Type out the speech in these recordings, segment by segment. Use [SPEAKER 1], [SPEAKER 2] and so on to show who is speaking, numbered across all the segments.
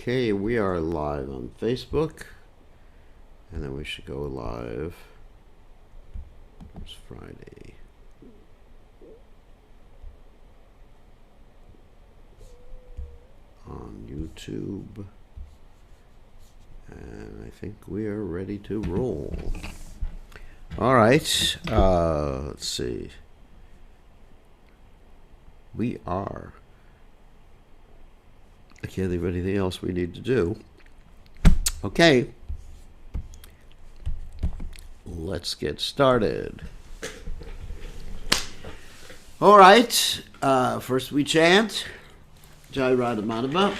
[SPEAKER 1] Okay, we are live on Facebook, and then we should go live. It's Friday. On YouTube, and I think we are ready to roll. All right, let's see. We are. I can't think of anything else we need to do. Okay, let's get started. All right, first we chant Jai Radha Madhava.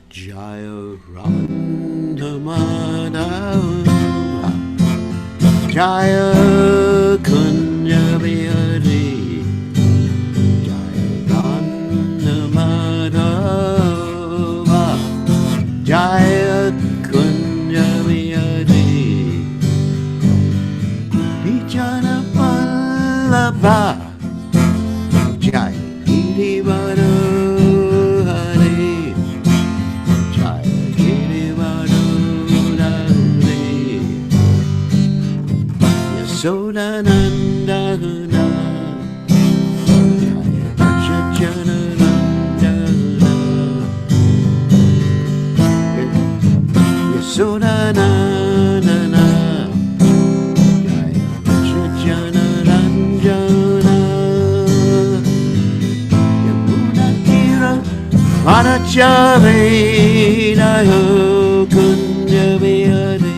[SPEAKER 1] Jaya Radha Madhava, Jaya Kunya Bihari, Jaya Radha Madhava, Jaya Kunya Bihari, Vijana Vallabha, Jaya Girivara. Sodanandana, Jaya Jananandana, Sodanandana, Jaya Jananandana, Yamunatira, Vanachari, Jaya Kunya Bihari.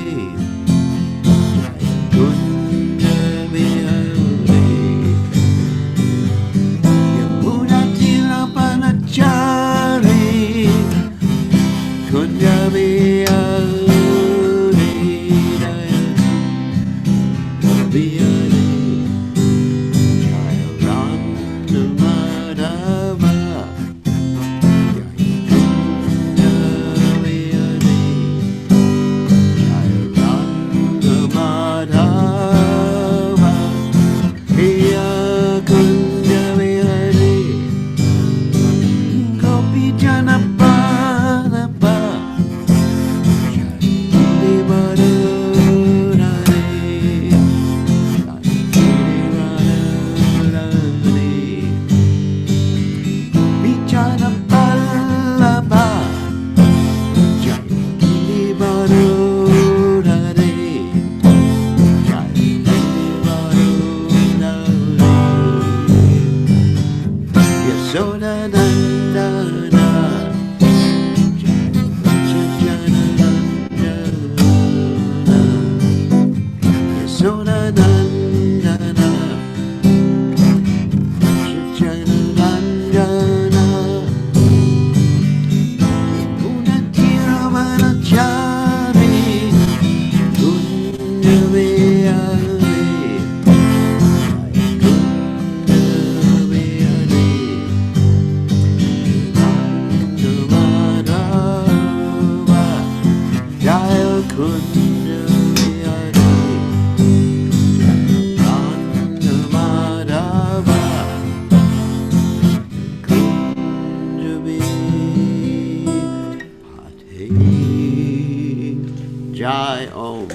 [SPEAKER 1] Jai Om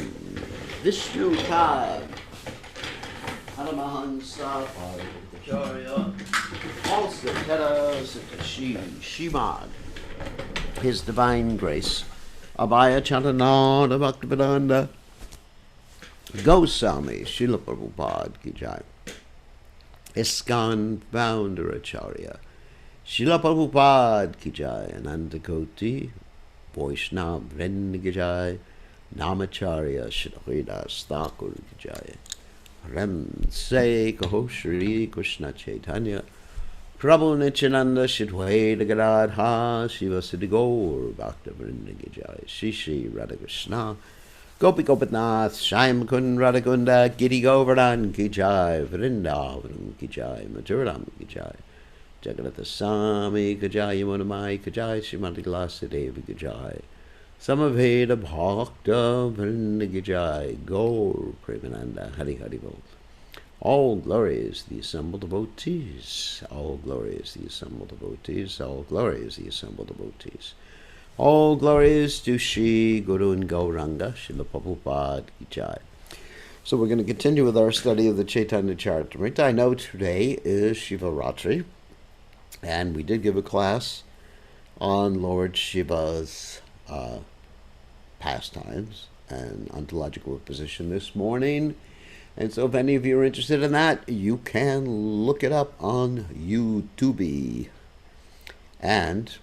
[SPEAKER 1] Vishnu Kai Paramahansa Parvacharya Alsatara Sitashi Shimad His Divine Grace Abhaya Chantananda Bhaktivedanta Goswami Srila Prabhupada Ki Jai ISKCON Founder Acharya Srila Prabhupada Ki Jai Ananta Koti Vaishnava Vrinda Ki Jai Namacharya Shridas Thakur Ki Jai Ram Se Kaho Shri Krishna Caitanya Prabhu Nityananda Shidwaita Gadadha Shiva Siddhi Gaur Bhakta Vrinda Ki Jai Shri Shri Radha Krishna Gopi Gopinath, Shyam Kun Radhakunda, Giri Govardhan Ki Jai, Vrindavanam Ki Jai, Mathuram Ki Jai, Jagannatha Swami Ki Jai, Yamunamai Ki Jai, Srimati Lasadevi Ki Jai, Samaveda Bhakta Vrinda Ki Jai, Gaur Premananda, Hari Hari Bol. All glory is the assembled devotees. All glory is the assembled devotees. All glory is the assembled devotees. All glory is to Shri Guru and Gauranga, Srila Prabhupada Ki Jai. So we're going to continue with our study of the Caitanya Caritamrta. I know today is Shivaratri, and we did give a class on Lord Shiva's pastimes and ontological position this morning. And so if any of you are interested in that, you can look it up on YouTube. And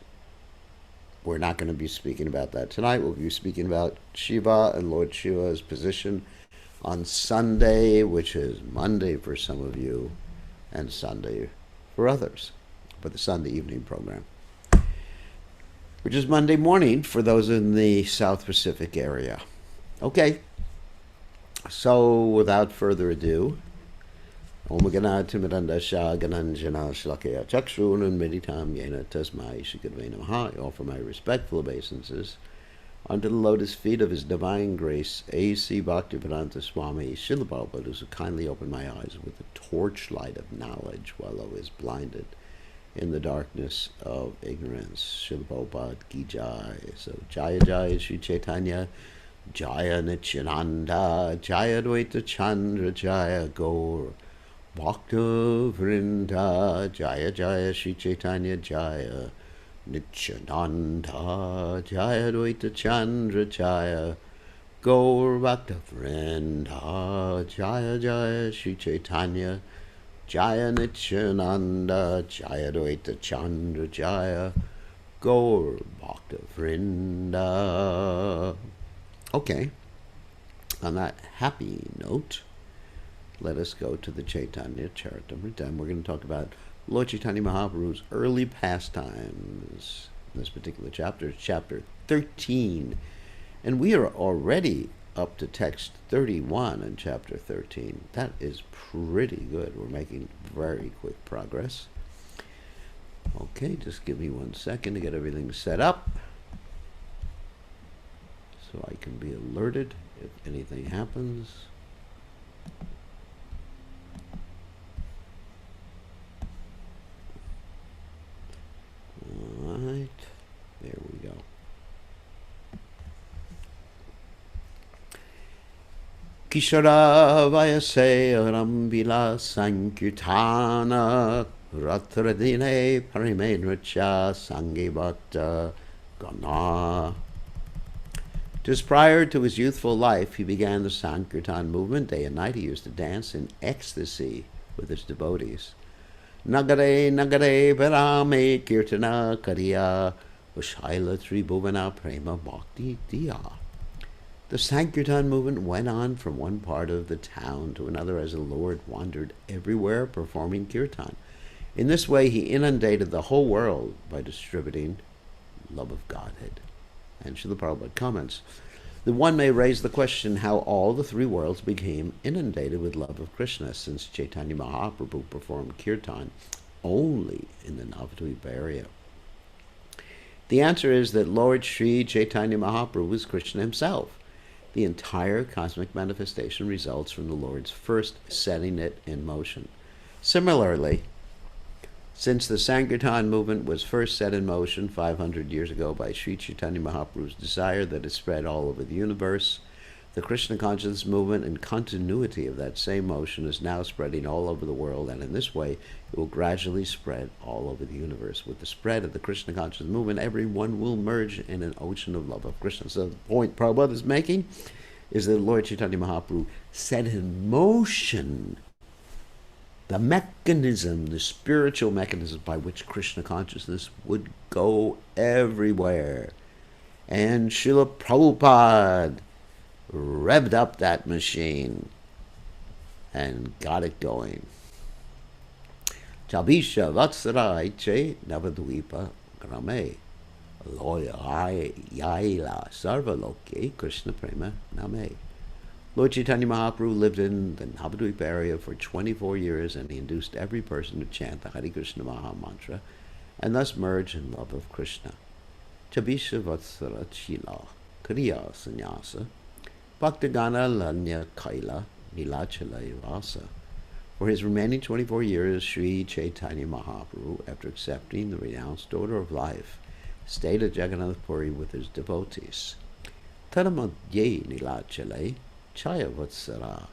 [SPEAKER 1] we're not going to be speaking about that tonight. We'll be speaking about Shiva and Lord Shiva's position on Sunday, which is Monday for some of you, and Sunday for others, for the Sunday evening program, which is Monday morning for those in the South Pacific area. Okay. So, without further ado, Om Gana Timidanda Shah Gananjana Shlakaya Chakshun and Meditam Yena Tasmai Shikadve Namaha. I offer my respectful obeisances unto the lotus feet of His Divine Grace, A.C. Bhaktivedanta Swami Srila Prabhupada, who so kindly opened my eyes with the torchlight of knowledge while I was blinded in the darkness of ignorance. Srila Prabhupada Ki Jai. So, Jaya Jaya Sri Caitanya, Jaya Nityananda, Jaya Dvaita Chandra, Jaya Gaur Bhakta Vrinda, Jaya Jaya Sri Caitanya, Jaya Nityananda, Jaya Dvaita Chandra, Jaya Gaur Bhakta Vrinda, Jaya Jaya Sri Caitanya, Jaya Nityananda, Jaya Dvaita Chandra, Jaya Gaur Bhakta Vrinda. Okay, on that happy note, let us go to the Caitanya Caritamrta, and we're going to talk about Lord Chaitanya Mahaprabhu's early pastimes. In this particular chapter, it's chapter 13, and we are already up to text 31 in chapter 13. That is pretty good. We're making very quick progress. Okay, just give me 1 second to get everything set up, so I can be alerted if anything happens. All right, there we go. Kishara Vayase Rambila Sankirtana Ratradine Parimenracha Sangi Bhakta Gana. Just prior to his youthful life, he began the Sankirtan movement. Day and night he used to dance in ecstasy with his devotees. Nagare Nagare Varame Kirtana Kariya Vashaila Tribhuvana Prema Bhakti Diya. The Sankirtan movement went on from one part of the town to another as the Lord wandered everywhere performing kirtan. In this way he inundated the whole world by distributing love of Godhead. And Srila Prabhupada comments that one may raise the question how all the three worlds became inundated with love of Krishna, since Chaitanya Mahaprabhu performed kirtan only in the Navadvip area. The answer is that Lord Sri Chaitanya Mahaprabhu is Krishna himself. The entire cosmic manifestation results from the Lord's first setting it in motion. Similarly, since the Sankirtan movement was first set in motion 500 years ago by Sri Chaitanya Mahaprabhu's desire that it spread all over the universe, the Krishna consciousness movement and continuity of that same motion is now spreading all over the world, and in this way it will gradually spread all over the universe. With the spread of the Krishna consciousness movement, everyone will merge in an ocean of love of Krishna. So the point Prabhupada is making is that Lord Chaitanya Mahaprabhu set in motion the mechanism, the spiritual mechanism by which Krishna consciousness would go everywhere. And Srila Prabhupada revved up that machine and got it going. Chabisha Vatsarai Che Navadvipa Grame Yaila Sarvaloke Krishna Prema Name. Lord Chaitanya Mahaprabhu lived in the Navadvip area for 24 years, and he induced every person to chant the Hare Krishna Maha Mantra and thus merge in love of Krishna. Chabisha Vatsara Chila Kriya Sannyasa Bhaktagana Lanya Kaila Nilachala Rasa. For his remaining 24 years, Sri Chaitanya Mahaprabhu, after accepting the renounced order of life, stayed at Jagannath Puri with his devotees. Tadamadye Nilachala Chaya Vatsara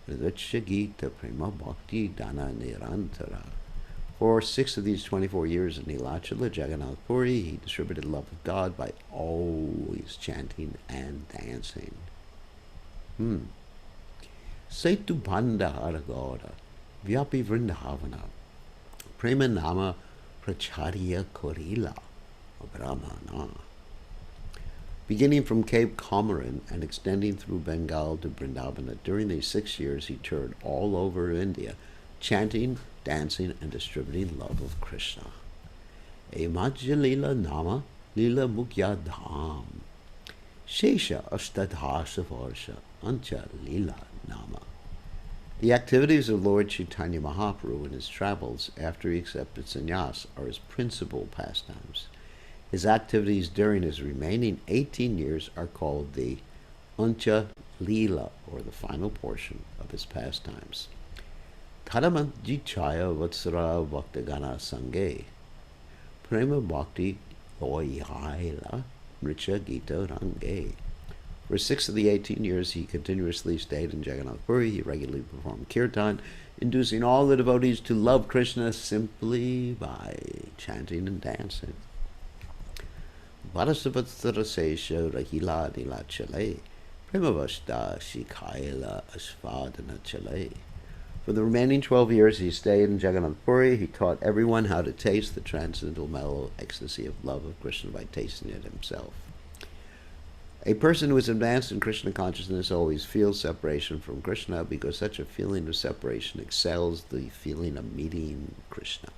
[SPEAKER 1] Ridvacha Gita Prema Bhakti Dana Nirantara. For 6 of these 24 years in Nilachala, Jagannath Puri, he distributed love of God by always chanting and dancing. Setu Banda Haragora, Vyapi Vrindavana, Prema Nama Pracharya Korila, Brahmana. Beginning from Cape Comorin and extending through Bengal to Vrindavana, during these 6 years he toured all over India, chanting, dancing, and distributing love of Krishna. Emajya Lila Nama Lila Mukya Dham Shesha Ashtadhasa Varsha Ancha Lila Nama. The activities of Lord Chaitanya Mahaprabhu in his travels after he accepted sannyas are his principal pastimes. His activities during his remaining 18 years are called the Ancha Lila, or the final portion of his pastimes. Tadamanjichaya Vatsara Bhaktagana Sange Prema Bhakti Loyaila Nritya Gita Range. For 6 of the 18 years he continuously stayed in Jagannath Puri. He regularly performed kirtan, inducing all the devotees to love Krishna simply by chanting and dancing. Varasavatsara Sesha Rahila Nila Chale Premavashta Shikaila Asvadana Chale. For the remaining 12 years he stayed in Jagannath Puri. He taught everyone how to taste the transcendental mellow ecstasy of love of Krishna by tasting it himself. A person who is advanced in Krishna consciousness always feels separation from Krishna, because such a feeling of separation excels the feeling of meeting Krishna.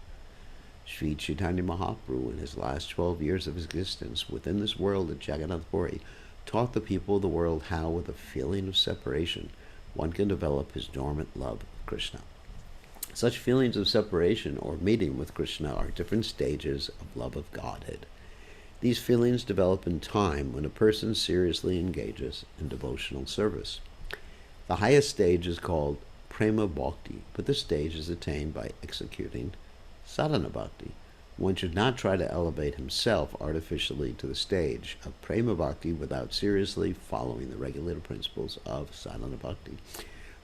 [SPEAKER 1] Sri Chaitanya Mahaprabhu, in his last 12 years of his existence within this world at Jagannath Puri, taught the people of the world how, with a feeling of separation, one can develop his dormant love of Krishna. Such feelings of separation or meeting with Krishna are different stages of love of Godhead. These feelings develop in time when a person seriously engages in devotional service. The highest stage is called Prema Bhakti, but this stage is attained by executing Sadhana Bhakti. One should not try to elevate himself artificially to the stage of Prema Bhakti without seriously following the regulative principles of Sadhana Bhakti.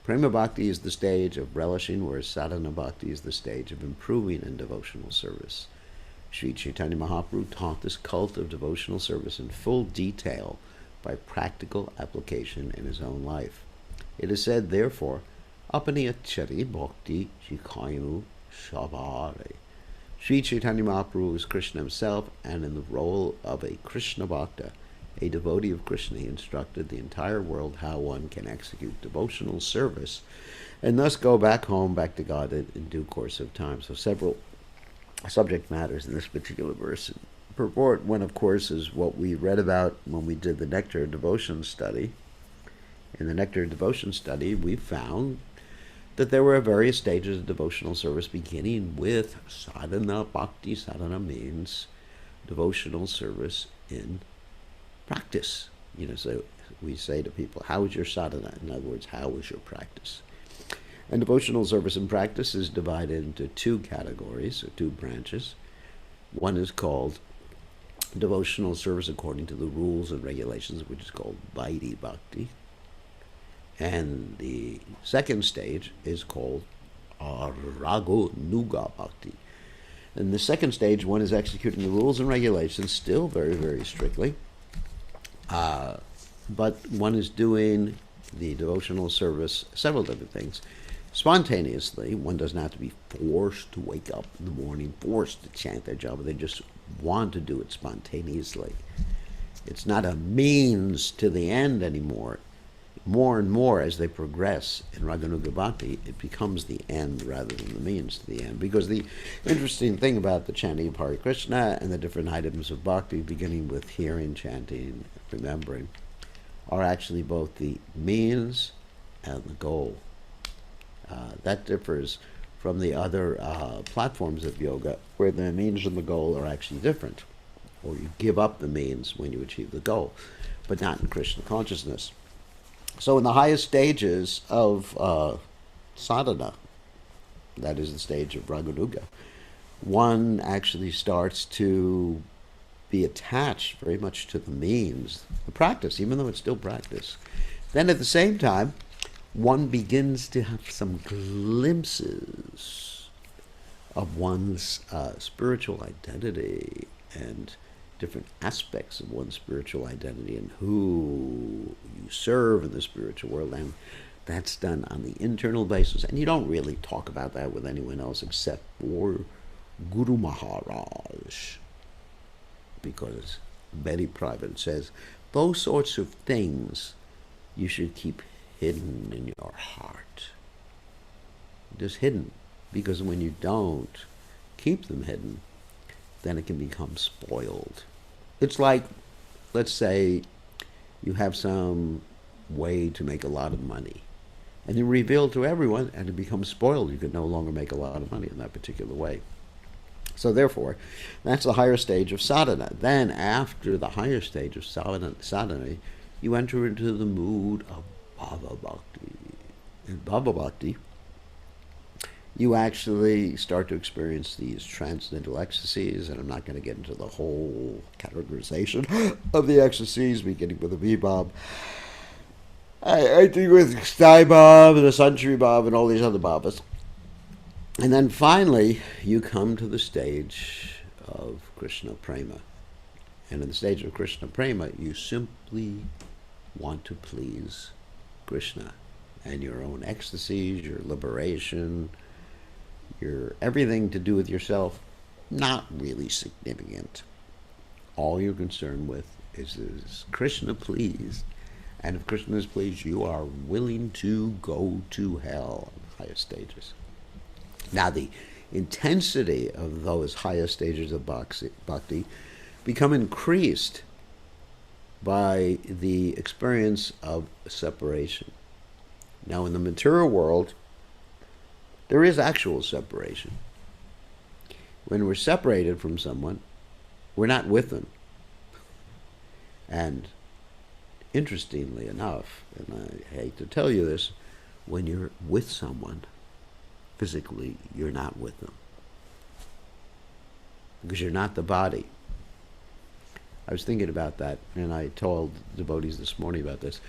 [SPEAKER 1] Prema Bhakti is the stage of relishing, whereas Sadhana Bhakti is the stage of improving in devotional service. Sri Chaitanya Mahaprabhu taught this cult of devotional service in full detail by practical application in his own life. It is said, therefore, Apaniyachari Bhakti Jikayu Shabhare. Sri Chaitanya Mahaprabhu is Krishna himself, and in the role of a Krishna Bhakta, a devotee of Krishna, he instructed the entire world how one can execute devotional service and thus go back home, back to God in due course of time. So several subject matters in this particular verse. Purport one, of course, is what we read about when we did the Nectar of Devotion study. In the Nectar of Devotion study, we found that there were various stages of devotional service, beginning with sadhana. Bhakti sadhana means devotional service in practice. So we say to people, how is your sadhana? In other words, how is your practice? And devotional service in practice is divided into 2 categories, or 2 branches. One is called devotional service according to the rules and regulations, which is called Vaidhi Bhakti. And the second stage is called Rago Nuga Bhakti. In the second stage, one is executing the rules and regulations, still very, very strictly, but one is doing the devotional service, several different things, spontaneously. One doesn't have to be forced to wake up in the morning, forced to chant their japa. They just want to do it spontaneously. It's not a means to the end anymore. more and more as they progress in Raganuga Bhakti, it becomes the end rather than the means to the end. Because the interesting thing about the chanting of Hare Krishna and the different items of bhakti, beginning with hearing, chanting, remembering, are actually both the means and the goal. That differs from the other platforms of yoga, where the means and the goal are actually different. Or you give up the means when you achieve the goal, but not in Krishna consciousness. So in the highest stages of sadhana, that is the stage of Raganuga, one actually starts to be attached very much to the means, the practice, even though it's still practice. Then at the same time, one begins to have some glimpses of one's spiritual identity and different aspects of one's spiritual identity and who you serve in the spiritual world. And that's done on the internal basis. And you don't really talk about that with anyone else except for Guru Maharaj, because it's very private. It says those sorts of things you should keep hidden in your heart. Just hidden. Because when you don't keep them hidden, then it can become spoiled. It's like, let's say you have some way to make a lot of money, and you reveal it to everyone, and it becomes spoiled. You can no longer make a lot of money in that particular way. So therefore, that's the higher stage of sadhana. Then after the higher stage of sadhana, you enter into the mood of bhava bhakti. In bhava bhakti, you actually start to experience these transcendental ecstasies, and I'm not going to get into the whole categorization of the ecstasies, beginning with the Vibhav. I think with Stai Bhav and the Sanchari Bhav and all these other bhavas. And then finally, you come to the stage of Krishna Prema. And in the stage of Krishna Prema, you simply want to please Krishna and your own ecstasies, your liberation, your everything to do with yourself, not really significant. All you're concerned with is Krishna pleased? And if Krishna is pleased, you are willing to go to hell in the highest stages. Now, the intensity of those highest stages of bhakti become increased by the experience of separation. Now, in the material world, there is actual separation. When we're separated from someone, we're not with them. And interestingly enough, and I hate to tell you this, when you're with someone, physically, you're not with them. Because you're not the body. I was thinking about that, and I told devotees this morning about this.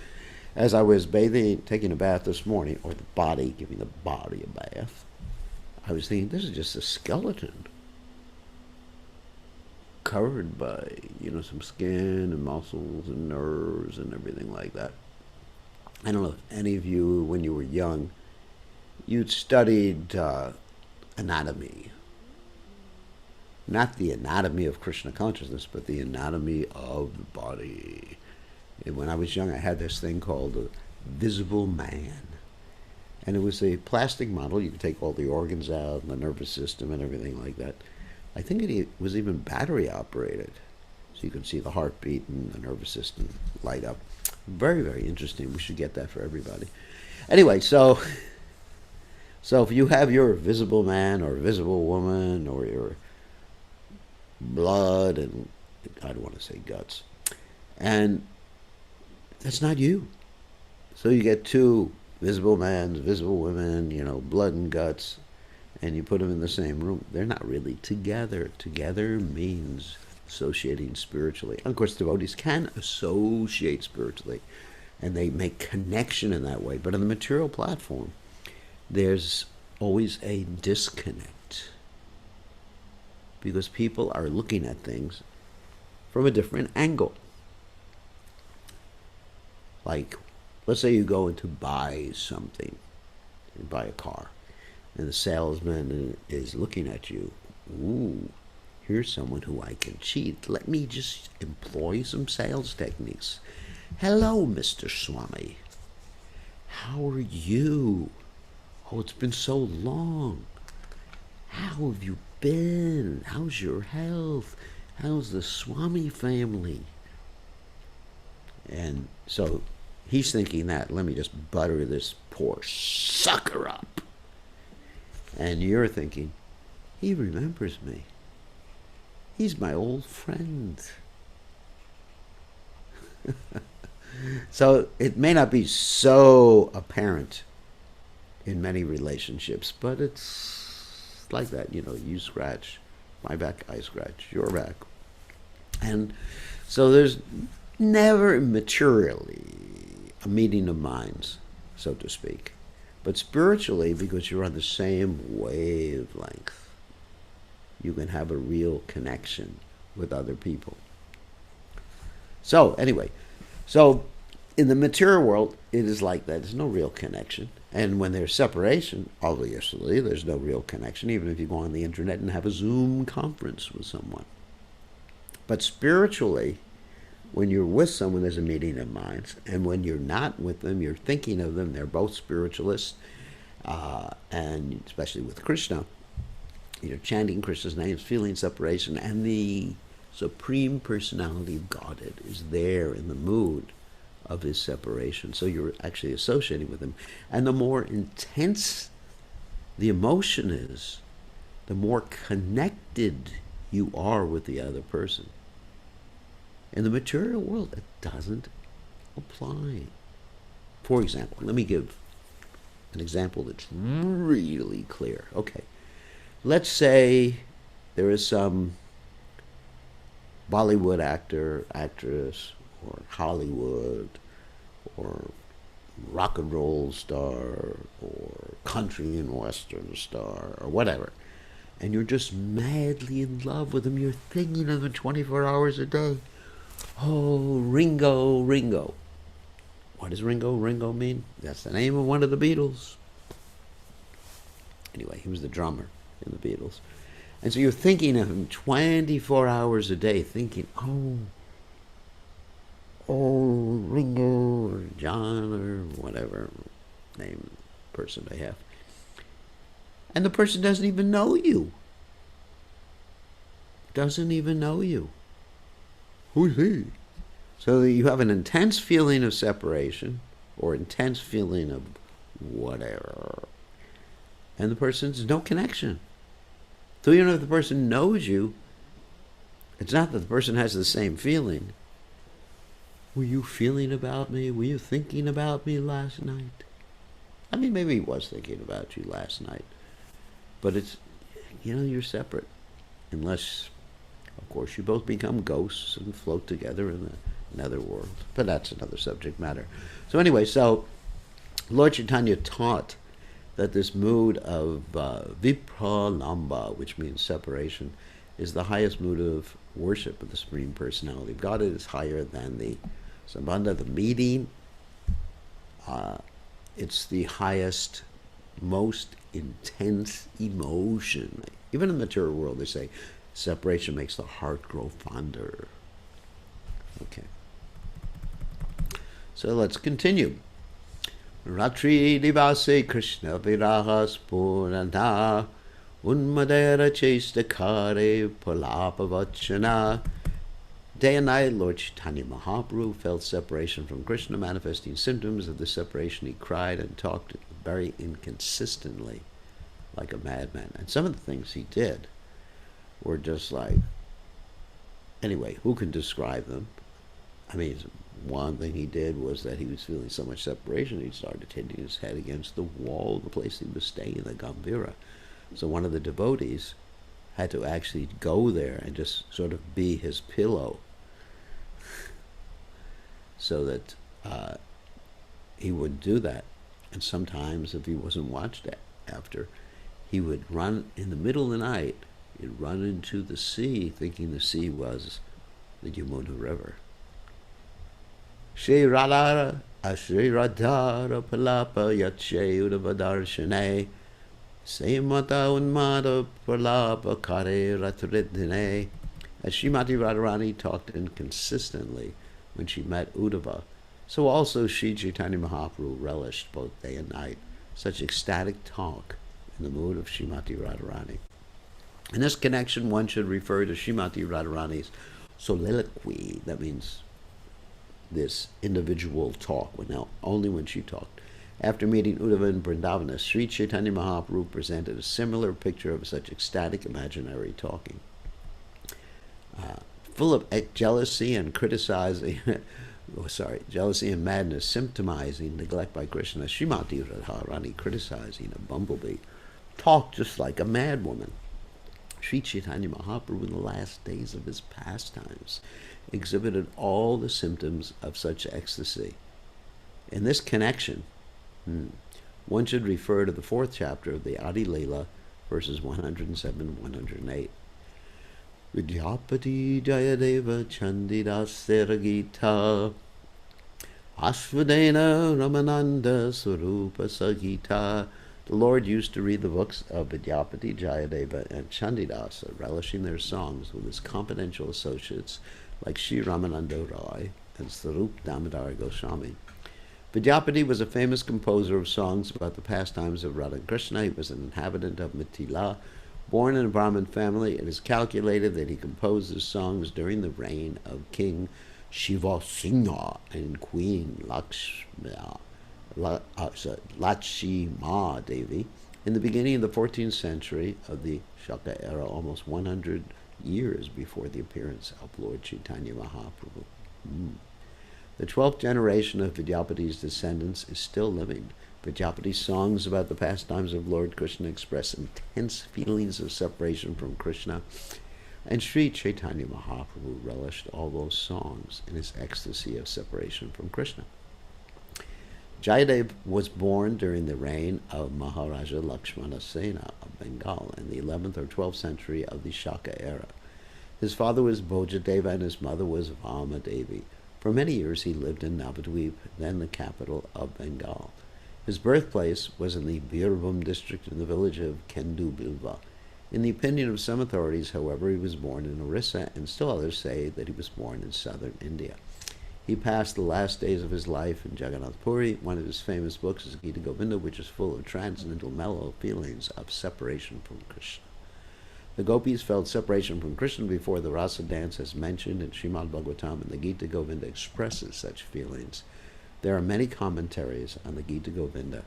[SPEAKER 1] As I was taking a bath this morning, or the body, giving the body a bath, I was thinking, this is just a skeleton covered by, some skin and muscles and nerves and everything like that. I don't know if any of you, when you were young, you'd studied anatomy. Not the anatomy of Krishna consciousness, but the anatomy of the body. And when I was young, I had this thing called a visible man. And it was a plastic model. You could take all the organs out and the nervous system and everything like that. I think it was even battery operated. So you could see the heartbeat and the nervous system light up. Very, very interesting. We should get that for everybody. Anyway, so if you have your visible man or visible woman or your blood and, I don't want to say guts, and that's not you. So you get two visible men, visible women, blood and guts, and you put them in the same room. They're not really together. Together means associating spiritually. And of course, devotees can associate spiritually, and they make connection in that way. But on the material platform, there's always a disconnect, because people are looking at things from a different angle. Like, let's say you go in to buy something, you buy a car, and the salesman is looking at you. Ooh, here's someone who I can cheat. Let me just employ some sales techniques. Hello, Mr. Swami. How are you? Oh, it's been so long. How have you been? How's your health? How's the Swami family? And so he's thinking that, let me just butter this poor sucker up. And you're thinking, he remembers me. He's my old friend. So it may not be so apparent in many relationships, but it's like that. You scratch my back, I scratch your back. And so there's never materially a meeting of minds, so to speak. But spiritually, because you're on the same wavelength, you can have a real connection with other people. So anyway, in the material world, it is like that. There's no real connection. And when there's separation, obviously, there's no real connection, even if you go on the internet and have a Zoom conference with someone. But spiritually, when you're with someone, there's a meeting of minds. And when you're not with them, you're thinking of them. They're both spiritualists. And especially with Krishna, you're chanting Krishna's names, feeling separation. And the Supreme Personality of Godhead is there in the mood of his separation. So you're actually associating with him. And the more intense the emotion is, the more connected you are with the other person. In the material world, it doesn't apply. For example, let me give an example that's really clear. Okay, let's say there is some Bollywood actor, actress, or Hollywood, or rock and roll star, or country and western star, or whatever. And you're just madly in love with them. You're thinking of them 24 hours a day. Oh, Ringo, Ringo. What does Ringo, Ringo mean? That's the name of one of the Beatles. Anyway, he was the drummer in the Beatles. And so you're thinking of him 24 hours a day, thinking, oh, Ringo, or John, or whatever name person they have. And the person doesn't even know you. Doesn't even know you. Who's he? So you have an intense feeling of separation, or intense feeling of whatever. And the person's no connection. So even if the person knows you, it's not that the person has the same feeling. Were you feeling about me? Were you thinking about me last night? I mean, maybe he was thinking about you last night. But it's, you're separate. Unless, of course, you both become ghosts and float together in the netherworld. But that's another subject matter. So anyway, Lord Caitanya taught that this mood of vipralamba, which means separation, is the highest mood of worship of the Supreme Personality of God. It is higher than the sambandha, the meeting. It's the highest, most intense emotion. Even in the material world, they say separation makes the heart grow fonder. Okay. So let's continue. Ratri divase Krishna virahas purana unmadera chestakare palapavachana. Day and night, Lord Chaitanya Mahaprabhu felt separation from Krishna, manifesting symptoms of the separation. He cried and talked very inconsistently, like a madman. And some of the things he did were just like, anyway, who can describe them? I mean, one thing he did was that he was feeling so much separation, he started hitting his head against the wall of the place he was staying, the Gambhira. So one of the devotees had to actually go there and just sort of be his pillow so that he wouldn't do that. And sometimes, if he wasn't watched after, he would run in the middle of the night. He'd run into the sea, thinking the sea was the Yamuna River. Shri Radhara, Ashri Radhara Palapa Yache Udavadarshane Saimata Unmada Palapa Kare Ratridine. As Srimati Radharani talked inconsistently when she met Uddhava, So also Sri Chaitanya Mahaprabhu relished both day and night such ecstatic talk in the mood of Srimati Radharani. In this connection, one should refer to Srimati Radharani's soliloquy. That means this individual talk, only when she talked. After meeting Uddhava in Vrindavana, Sri Chaitanya Mahaprabhu presented a similar picture of such ecstatic imaginary talking. Full of jealousy and criticizing, jealousy and madness, symptomizing neglect by Krishna, Srimati Radharani, criticizing a bumblebee, talked just like a madwoman. Sri Chaitanya Mahaprabhu, in the last days of his pastimes, exhibited all the symptoms of such ecstasy. In this connection, one should refer to the 4th chapter of the Adi Lila, verses 107 and 108. Vidyapati Jayadeva Chandidasera Gita Asvadena Ramananda Swarupa Sagita. The Lord used to read the books of Vidyapati, Jayadeva, and Chandidasa, relishing their songs with his confidential associates like Sri Ramananda Roy and Swarup Damodar Goswami. Vidyapati was a famous composer of songs about the pastimes of Radha and Krishna. He was an inhabitant of Mithila. Born in a Brahmin family, it is calculated that he composed his songs during the reign of King Shiva Singha and Queen Lakshmi Devi in the beginning of the 14th century of the Shaka era, almost 100 years before the appearance of Lord Chaitanya Mahaprabhu. The 12th generation of Vidyapati's descendants is still living. Vidyapati's songs about the pastimes of Lord Krishna express intense feelings of separation from Krishna, and Sri Chaitanya Mahaprabhu relished all those songs in his ecstasy of separation from Krishna. Jayadev was born during the reign of Maharaja Lakshmana Sena of Bengal in the 11th or 12th century of the Shaka era. His father was Bhojadeva and his mother was Vamadevi. For many years he lived in Navadvip, then the capital of Bengal. His birthplace was in the Birbhum district in the village of Kendubilva. In the opinion of some authorities, however, he was born in Orissa, and still others say that he was born in southern India. He passed the last days of his life in Jagannath Puri. One of his famous books is Gita Govinda, which is full of transcendental mellow feelings of separation from Krishna. The gopis felt separation from Krishna before the rasa dance, as mentioned in Srimad Bhagavatam, and the Gita Govinda expresses such feelings. There are many commentaries on the Gita Govinda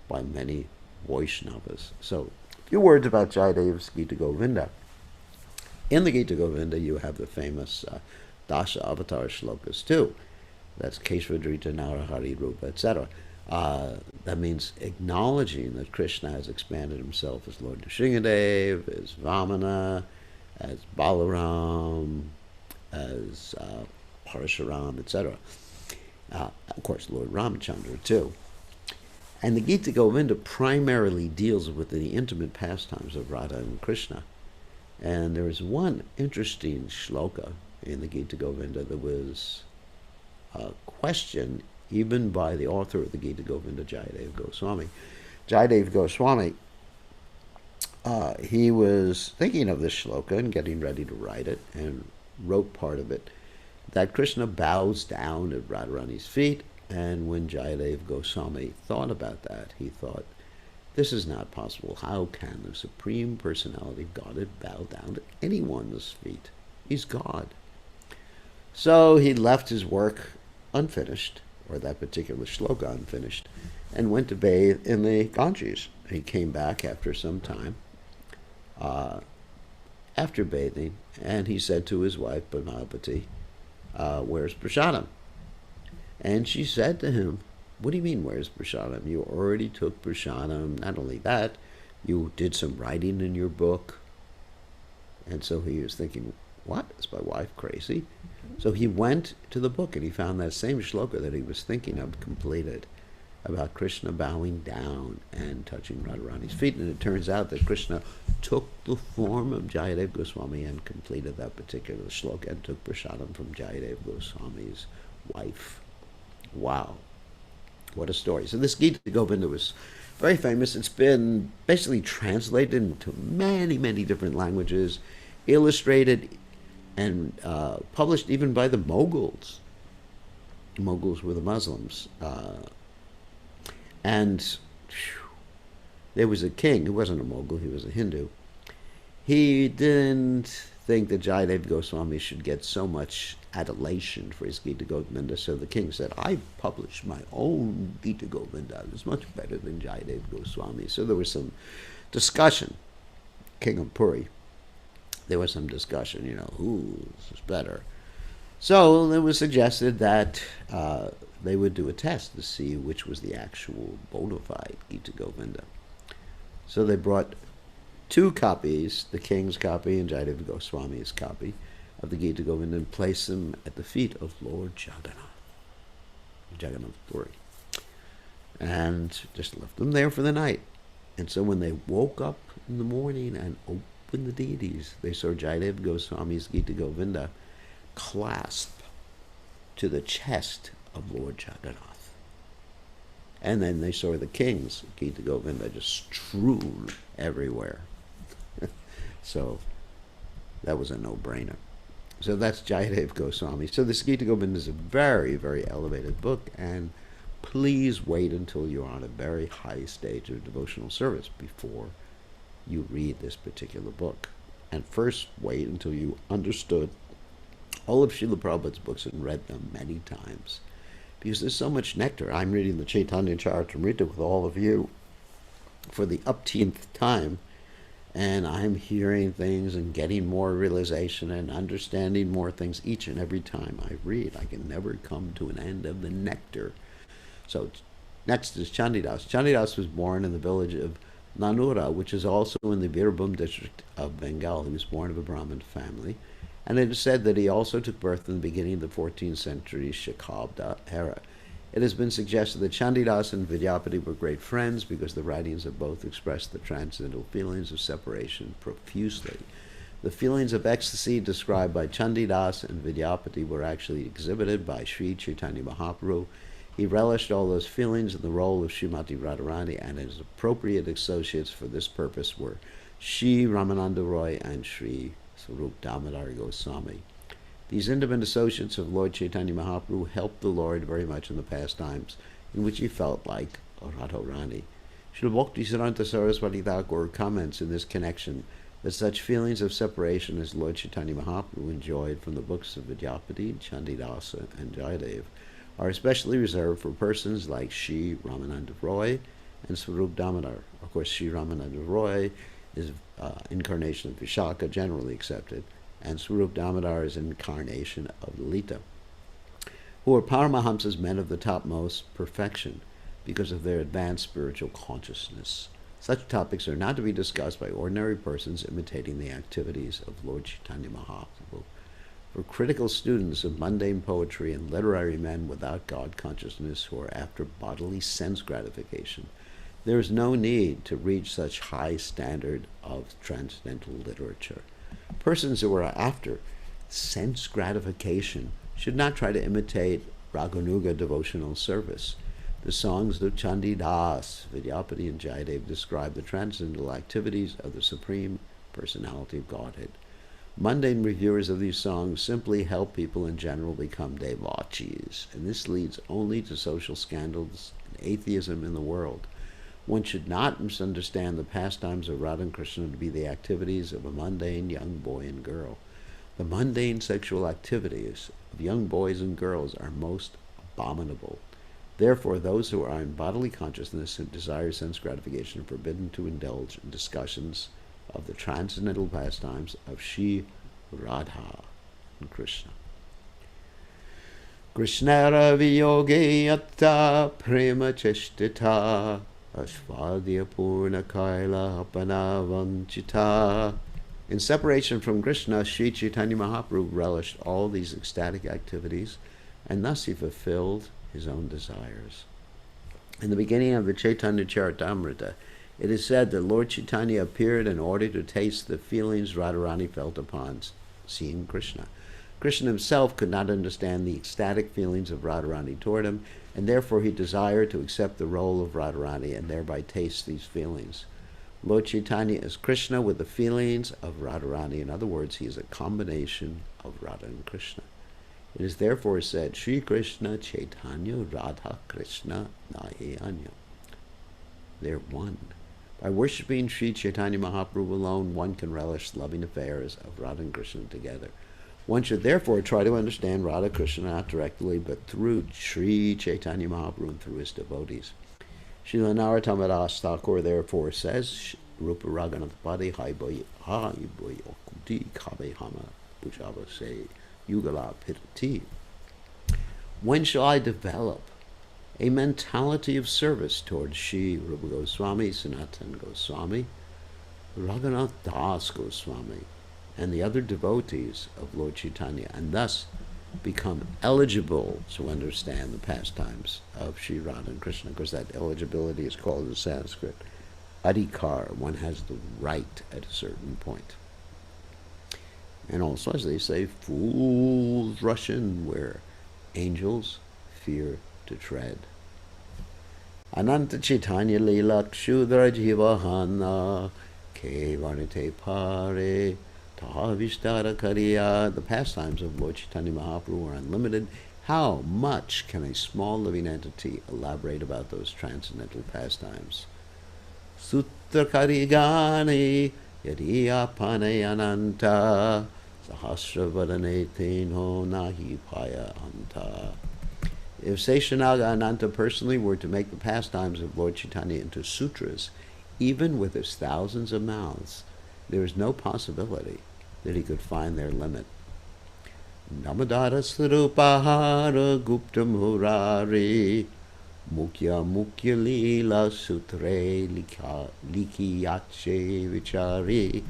[SPEAKER 1] by many Vaishnavas. So, a few words about Jayadev's Gita Govinda. In the Gita Govinda, you have the famous Dasha Avatar shlokas too. That's Keshvadrita, Narahari, Rupa, etc. That means acknowledging that Krishna has expanded himself as Lord Nrsingadev, as Vamana, as Balaram, as Parashuram, etc. Of course, Lord Ramachandra too. And the Gita Govinda primarily deals with the intimate pastimes of Radha and Krishna. And there is one interesting shloka in the Gita Govinda that was questioned even by the author of the Gita Govinda, Jayadev Goswami. Jayadev Goswami, he was thinking of this shloka and getting ready to write it, and wrote part of it, that Krishna bows down at Radharani's feet. And when Jayadev Goswami thought about that, he thought, this is not possible. How can the Supreme Personality of Godhead bow down to anyone's feet? He's God. So he left his work unfinished, or that particular shloka unfinished, and went to bathe in the Ganges. He came back after some time, after bathing, and he said to his wife, Padmavati, where's Prasadam? And she said to him, what do you mean, where's Prasadam? You already took Prasadam. Not only that, you did some writing in your book. And so he was thinking, what? Is my wife crazy? So he went to the book and he found that same shloka that he was thinking of completed, about Krishna bowing down and touching Radharani's feet. And it turns out that Krishna took the form of Jayadev Goswami and completed that particular shloka and took prasadam from Jayadev Goswami's wife. Wow. What a story. So this Gita Govinda was very famous. It's been basically translated into many, many different languages, illustrated and published even by the Moguls. Mughals were the Muslims. And there was a king who wasn't a Mughal, he was a Hindu. He didn't think that Jayadev Goswami should get so much adulation for his Gita Govinda, so the king said, I published my own Gita Govinda. It's much better than Jayadev Goswami. So there was some discussion. King of Puri, there was some discussion, who is better. So it was suggested that they would do a test to see which was the actual bona fide Gita Govinda. So they brought two copies, the king's copy and Jayadev Goswami's copy of the Gita Govinda, and placed them at the feet of Lord Jagannath Puri, and just left them there for the night. And so when they woke up in the morning and opened the deities, they saw Jayadev Goswami's Gita Govinda clasped to the chest of Lord Jagannath. And then they saw the king's Gita Govinda just strewn everywhere. So that was a no-brainer. So that's Jayadev Goswami. So this Gita Govinda is a very, very elevated book, and please wait until you're on a very high stage of devotional service before you read this particular book. And first wait until you understood all of Srila Prabhupada's books and read them many times, because there's so much nectar. I'm reading the Caitanya Caritamrta with all of you for the upteenth time, and I'm hearing things and getting more realization and understanding more things each and every time I read. I can never come to an end of the nectar. So next is Chandidas. Chandidas was born in the village of Nanura, which is also in the Birbhum district of Bengal. He was born of a Brahmin family. And it is said that he also took birth in the beginning of the 14th century Shakabda era. It has been suggested that Chandidas and Vidyapati were great friends because the writings of both expressed the transcendental feelings of separation profusely. The feelings of ecstasy described by Chandidas and Vidyapati were actually exhibited by Sri Chaitanya Mahaprabhu. He relished all those feelings in the role of Srimati Radharani, and his appropriate associates for this purpose were Sri Ramananda Roy and Sri Swarup Damodar Goswami. These intimate associates of Lord Chaitanya Mahaprabhu helped the Lord very much in the pastimes in which he felt like a Radharani. Srila Bhakti Saraswati Thakur comments in this connection that such feelings of separation as Lord Chaitanya Mahaprabhu enjoyed from the books of Vidyapati, Chandidasa, and Jayadev are especially reserved for persons like Sri Ramananda Roy and Swarup Damodar. Of course, Sri Ramananda Roy is incarnation of Vishaka, generally accepted, and Swarup Damodar is incarnation of Lila, who are Paramahamsas, men of the topmost perfection, because of their advanced spiritual consciousness. Such topics are not to be discussed by ordinary persons imitating the activities of Lord Chaitanya Mahaprabhu. For critical students of mundane poetry and literary men without God consciousness who are after bodily sense gratification, there is no need to reach such high standard of transcendental literature. Persons who are after sense gratification should not try to imitate Raganuga devotional service. The songs of Chandidas, Vidyapati, and Jayadev describe the transcendental activities of the Supreme Personality of Godhead. Mundane reviewers of these songs simply help people in general become debauchees, and this leads only to social scandals and atheism in the world. One should not misunderstand the pastimes of Radha and Krishna to be the activities of a mundane young boy and girl. The mundane sexual activities of young boys and girls are most abominable. Therefore, those who are in bodily consciousness and desire sense gratification are forbidden to indulge in discussions of the transcendental pastimes of Shri Radha and Krishna. Krishnara viyoge yatta prema cheshtita ashvadya purna kaila apana vanchita. In separation from Krishna, Sri Chaitanya Mahaprabhu relished all these ecstatic activities, and thus he fulfilled his own desires. In the beginning of the Caitanya Caritamrta, it is said that Lord Chaitanya appeared in order to taste the feelings Radharani felt upon seeing Krishna. Krishna himself could not understand the ecstatic feelings of Radharani toward him, and therefore he desired to accept the role of Radharani and thereby taste these feelings. Lord Chaitanya is Krishna with the feelings of Radharani. In other words, he is a combination of Radha and Krishna. It is therefore said, Sri Krishna Chaitanya Radha Krishna Nayanya. They're one. By worshipping Sri Chaitanya Mahaprabhu alone, one can relish the loving affairs of Radha and Krishna together. One should therefore try to understand Radha Krishna not directly, but through Sri Chaitanya Mahaprabhu and through his devotees. Srila Narottam Das Thakur therefore says, Rupa Raghunath Padi Hai Boy Okuti Kabe Hama Bujava Se Yugala Pirati. When shall I develop a mentality of service towards Sri Rupa Goswami, Sanatana Goswami, Raghunath Das Goswami, and the other devotees of Lord Chaitanya, and thus become eligible to understand the pastimes of Sri Radha and Krishna? Because that eligibility is called in Sanskrit adhikar. One has the right at a certain point. And also, as they say, fools rush in where angels fear to tread. Ananta Chaitanya Lila Kshudra Jivahana Ke Varnite Pare Tahavistara Kariya. The pastimes of Lord Chaitanya Mahaprabhu are unlimited. How much can a small living entity elaborate about those transcendental pastimes? Sutra Karigani Yadiyapane Ananta Sahasravadane Teno Nahi Paya Anta. If Seshanaga Ananta personally were to make the pastimes of Lord Chaitanya into sutras, even with his thousands of mouths, there is no possibility that he could find their limit. Namadara Sarupahara Gupta Murari Mukya Lila Sutre Likiyache Vichari.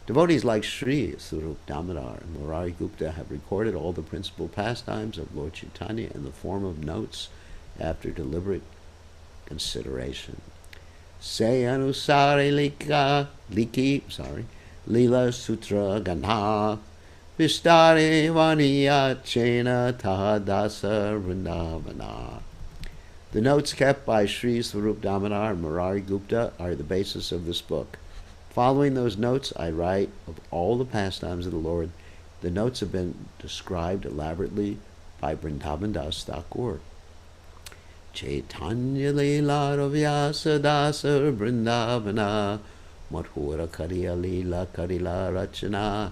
[SPEAKER 1] Devotees like Sri Sarup Damodar and Murari Gupta have recorded all the principal pastimes of Lord Chaitanya in the form of notes after deliberate consideration. Se Anusare Lila Sutra Gana Vistare Vaniya Chena Tahadasa Vrindavana. The notes kept by Sri Swarup Damodar and Murari Gupta are the basis of this book. Following those notes, I write of all the pastimes of the Lord. The notes have been described elaborately by Vrindavan Das Thakur. Chaitanya Lila Ravyasa Dasa Vrindavana Madhura Kariya Lila Karila Rachana.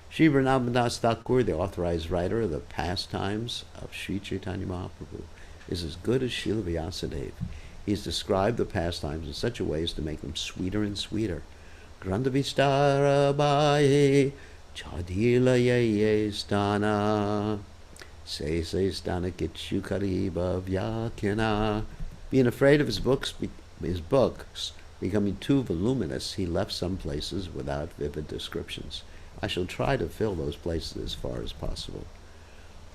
[SPEAKER 1] Sri Vrindavan Das Thakur, the authorized writer of the pastimes of Sri Chaitanya Mahaprabhu, is as good as Srila Vyasadeva. He has described the pastimes in such a way as to make them sweeter and sweeter. Grandavistara Baye Chadila Ye Stana Se Stana Kitchu Kariba Vyakina. Being afraid of his books becoming too voluminous, he left some places without vivid descriptions. I shall try to fill those places as far as possible.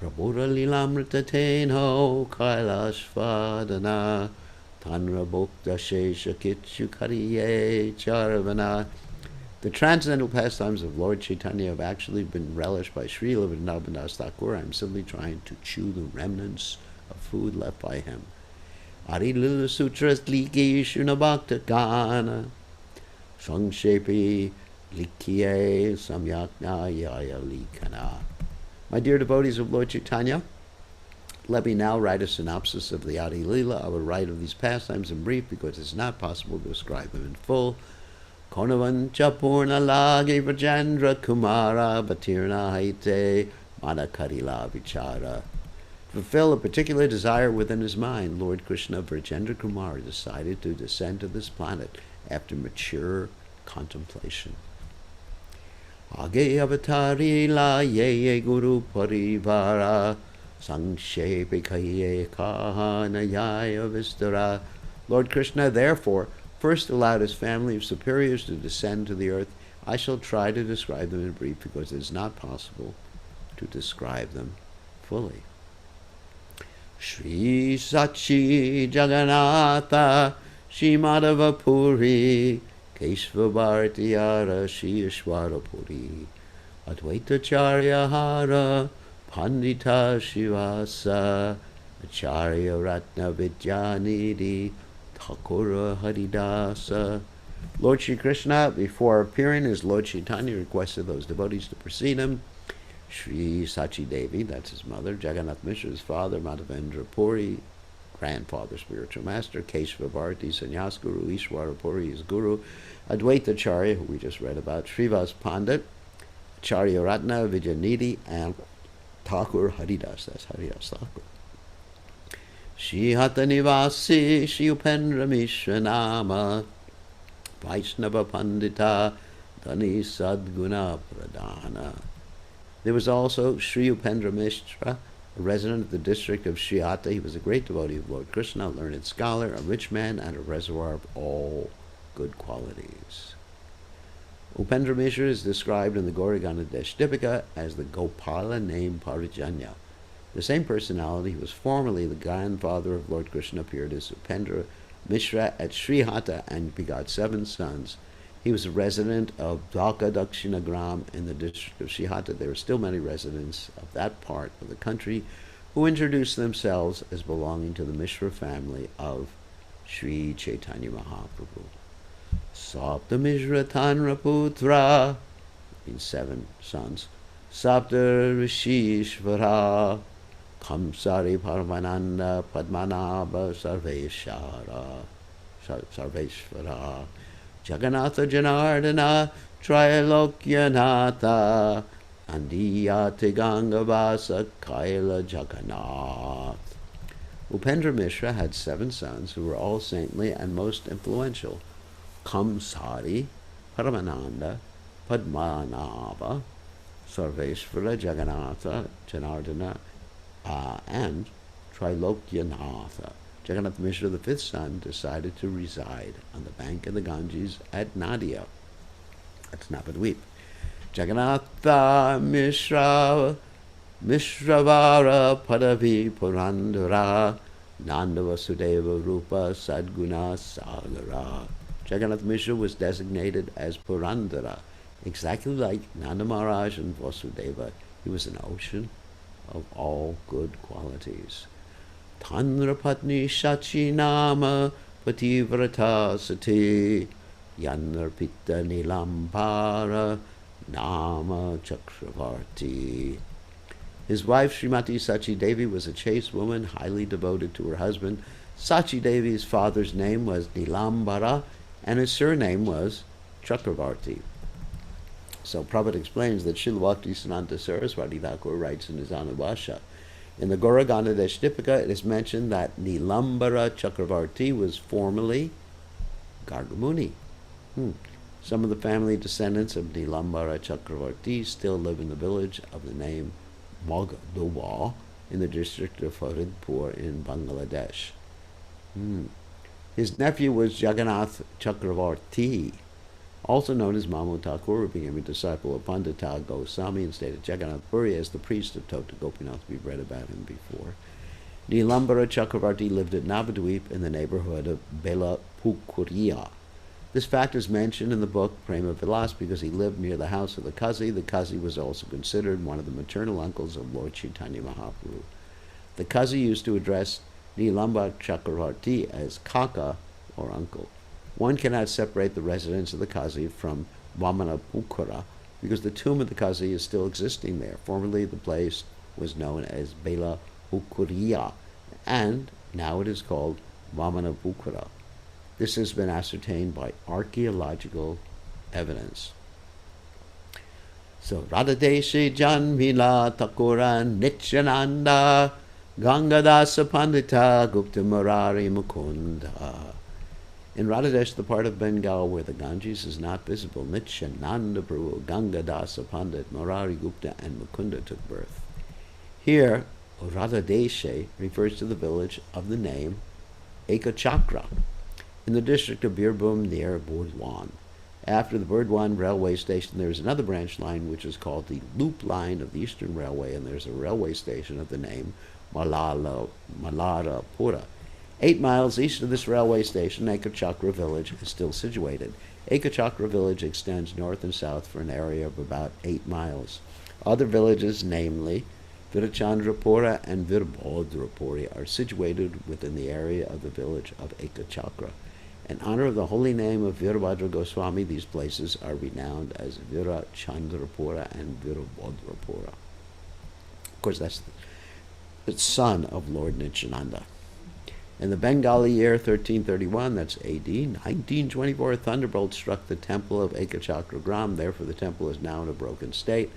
[SPEAKER 1] Prabhura Lilamrita Teno Kailash Vadana Tanra Bhokta Shesha Kitchu Kariye Charavana. The transcendental pastimes of Lord Chaitanya have actually been relished by Srila Vrindavan Das Thakur. I am simply trying to chew the remnants of food left by him. Adi Lila Sutras Liki Shunabhakta Gana Sangshepi Likiye Samyakna Yaya Likana. My dear devotees of Lord Chaitanya, let me now write a synopsis of the Adi Lila. I will write of these pastimes in brief because it's not possible to describe them in full. Konavancha Purna Lagi Vrajendra Kumara Bhatirna Haite Manakarila Vichara. To fulfill a particular desire within his mind, Lord Krishna Vrajendra Kumar decided to descend to this planet after mature contemplation. Age avatari la ye guru parivara sangshepe kaye kahana yaya vistara. Lord Krishna therefore first allowed his family of superiors to descend to the earth. I shall try to describe them in brief because it is not possible to describe them fully. Shri Sachi Jagannatha Shri Madhava Puri Keshva Bhartiyara Shri Ishwara Puri Advaita Charyahara Pandita Shivasa Acharya Ratna Vidyanidhi Thakura Haridasa. Lord Shri Krishna, before appearing as Lord Chaitanya, requested those devotees to precede him. Sri Sachi Devi, that's his mother, Jagannath Mishra's father, Madhavendra Puri, grandfather, spiritual master, Keshava Bharati, Sannyas Guru, Ishwara Puri, his guru, Advaita Acharya, who we just read about, Srivas Pandit, Acharya Ratna, Vijayanidhi, and Thakur Haridas, that's Haridas Thakur. Shri Hatha Nivasi, Shri Upendra Mishra Nama, Vaishnava Pandita, Dhani Sadguna Pradhana. There was also Sri Upendra Mishra, a resident of the district of Sriata. He was a great devotee of Lord Krishna, a learned scholar, a rich man, and a reservoir of all good qualities. Upendra Mishra is described in the Gauragana Dashdipika as the Gopala named Parijanya. The same personality who was formerly the grandfather of Lord Krishna appeared as Upendra Mishra at Srihata and begot 7 sons. He was a resident of Dhalka Dakshinagram in the district of Srihata. There are still many residents of that part of the country who introduced themselves as belonging to the Mishra family of Sri Caitanya Mahaprabhu. Sapta Mishra Tanra Putra, means 7 sons. Sapta Rishishvara, Kamsari Paramananda Padmanabha Sarveshvara, Jagannatha Janardana Trilokyanatha, Andiyate Gangavasa Kaila Jagannath. Upendra Mishra had 7 sons who were all saintly and most influential. Kamsari, Paramananda, Padmanabha, Sarveshvara, Jagannatha, Janardana, and Trilokyanatha. Jagannath Mishra, the 5th son, decided to reside on the bank of the Ganges at Nadia. That's Navadvip. Jagannatha Mishra, Mishravara Padavi Purandara, Nanda Vasudeva Rupa Sadguna Sagara. Jagannath Mishra was designated as Purandara, exactly like Nanda Maharaj and Vasudeva. He was an ocean of all good qualities. Tandra Patni Shachi Nama Pativrata Sati, Yanarpita Nilambara Nama Chakravarti. His wife Srimati Sachi Devi was a chaste woman, highly devoted to her husband. Sachi Devi's father's name was Nilambara, and his surname was Chakravarti. So Prabhupada explains that Srila Bhaktisiddhanta Saraswati Thakur writes in his Anubhasha, in the Gauragana Dashdipika it is mentioned that Nilambara Chakravarti was formerly Gargamuni. Some of the family descendants of Nilambara Chakravarti still live in the village of the name Mogdowa in the district of Faridpur in Bangladesh. His nephew was Jagannath Chakravarti, also known as Mamu Thakur, who became a disciple of Pandita Goswami and stayed at Jagannath Puri as the priest of Tota Gopinath. We've read about him before. Nilambara Chakravarti lived at Navadvip in the neighborhood of Bela Pukuria. This fact is mentioned in the book Prema Vilas because he lived near the house of the Kazi. The Kazi was also considered one of the maternal uncles of Lord Chaitanya Mahaprabhu. The Kazi used to address Nilambara Chakravarti as Kaka, or uncle. One cannot separate the residence of the Kazi from Vamanapukura because the tomb of the Kazi is still existing there. Formerly the place was known as Bela Pukuriya, and now it is called Vamanapukura. This has been ascertained by archaeological evidence. So, Radhadeshi Janmila Thakura Nityananda Gangadasa Pandita Gupta Murari Mukunda. In Radhadesh, the part of Bengal where the Ganges is not visible, Nityananda Prabhu, Gangadasa Pandit, Murari Gupta, and Mukunda took birth. Here, Radhadeshe refers to the village of the name Ekachakra in the district of Birbhum near Burdwan. After the Burdwan railway station, there is another branch line which is called the Loop Line of the Eastern Railway, and there's a railway station of the name Malarapura. 8 miles east of this railway station, Ekachakra village is still situated. Ekachakra village extends north and south for an area of about 8 miles. Other villages, namely Virachandrapura and Virbhodrapuri, are situated within the area of the village of Ekachakra. In honor of the holy name of Virabhadra Goswami, these places are renowned as Virachandrapura and Virbhodrapura. Of course, that's the son of Lord Nityananda. In the Bengali year 1331, that's AD 1924, a thunderbolt struck the temple of Ekachakra Gram. Therefore, the temple is now in a broken state.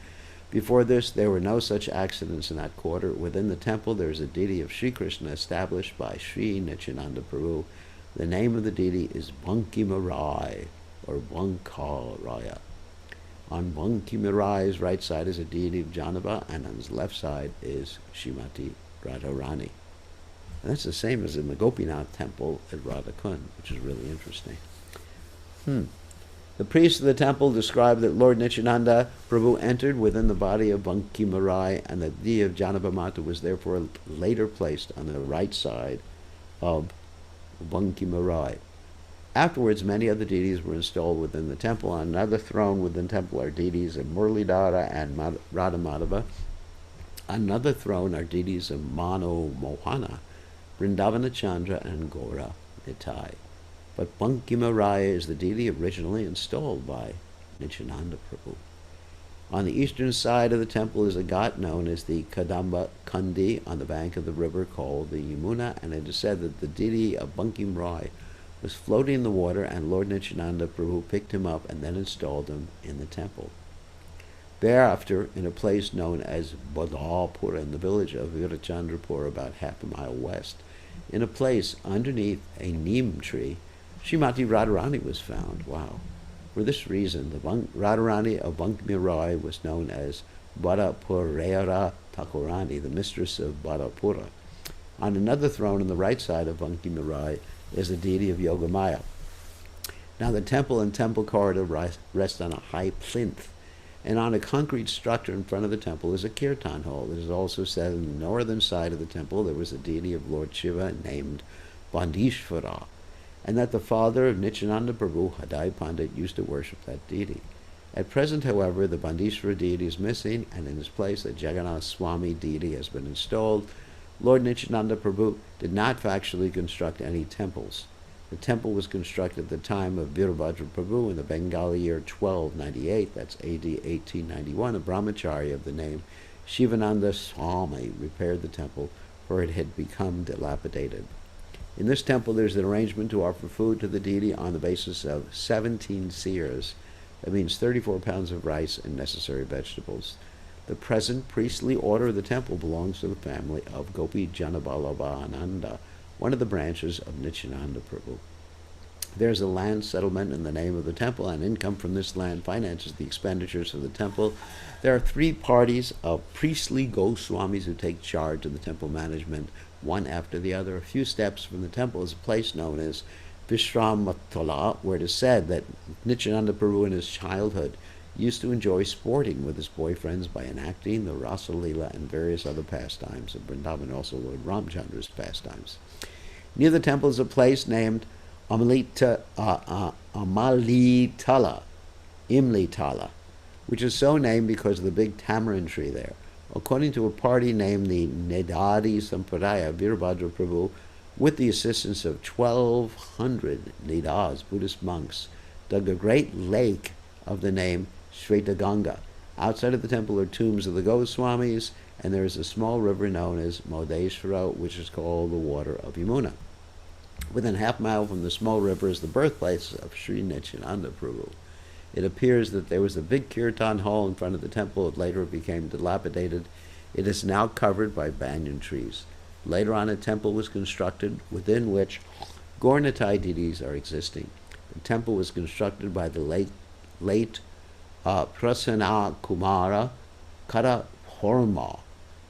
[SPEAKER 1] Before this, there were no such accidents in that quarter. Within the temple, there is a deity of Sri Krishna established by Sri Nityananda Prabhu. The name of the deity is Bankimarai, or Bankaraya. On Bankimarai's right side is a deity of Janava, and on his left side is Shrimati Radharani. And that's the same as in the Gopinath temple at Radhakund, which is really interesting. The priest of the temple described that Lord Nityananda Prabhu entered within the body of Bankimarai, and the deity of Janavamata was therefore later placed on the right side of Bankimarai. Afterwards, many other deities were installed within the temple. On another throne within the temple are deities of Murlidhara and Radha Madhava. On another throne are deities of Mano Mohana, Vrindavana Chandra, and Gora Nitai. But Bankimarai is the deity originally installed by Nityananda Prabhu. On the eastern side of the temple is a ghat known as the Kadamba Kundi on the bank of the river called the Yamuna, and it is said that the deity of Bankimarai was floating in the water, and Lord Nityananda Prabhu picked him up and then installed him in the temple. Thereafter, in a place known as Badapura in the village of Virachandrapur, about half a mile west, in a place underneath a neem tree, Shrimati Radharani was found. Wow. For this reason, the Radharani of Bankimarai was known as Badapurera Thakurani, the mistress of Badapura. On another throne on the right side of Bankimarai is the deity of Yogamaya. Now the temple and temple corridor rest on a high plinth, and on a concrete structure in front of the temple is a kirtan hall. It is also said on the northern side of the temple there was a deity of Lord Shiva named Bandishvara, and that the father of Nityananda Prabhu, Hadai Pandit, used to worship that deity. At present, however, the Bandishvara deity is missing, and in its place a Jagannath Swami deity has been installed. Lord Nityananda Prabhu did not factually construct any temples. The temple was constructed at the time of Virabhadra Prabhu in the Bengali year 1298, that's AD 1891. A brahmachari of the name Shivananda Swami repaired the temple, for it had become dilapidated. In this temple there's an arrangement to offer food to the deity on the basis of 17 seers. That means 34 pounds of rice and necessary vegetables. The present priestly order of the temple belongs to the family of Gopi Janabalavananda, one of the branches of Nityananda Prabhu. There is a land settlement in the name of the temple, and income from this land finances the expenditures of the temple. There are 3 parties of priestly Goswamis who take charge of the temple management, one after the other. A few steps from the temple is a place known as Vishramatala, where it is said that Nityananda Prabhu in his childhood used to enjoy sporting with his boyfriends by enacting the Rasa Lila and various other pastimes of Vrindavan, also Lord Ramchandra's pastimes. Near the temple is a place named Imlitala, which is so named because of the big tamarind tree there. According to a party named the Nedadi Sampradaya, Virabhadra Prabhu, with the assistance of 1,200 Nidas, Buddhist monks, dug a great lake of the name Shvetaganga. Outside of the temple are tombs of the Goswamis, and there is a small river known as Modeshwara, which is called the water of Yamuna. Within half a mile from the small river is the birthplace of Sri Nityananda Prabhu. It appears that there was a big kirtan hall in front of the temple. It later became dilapidated. It is now covered by banyan trees. Later on, a temple was constructed within which Gaurnitai deities are existing. The temple was constructed by the late Prasanna Kumara Kara Horma.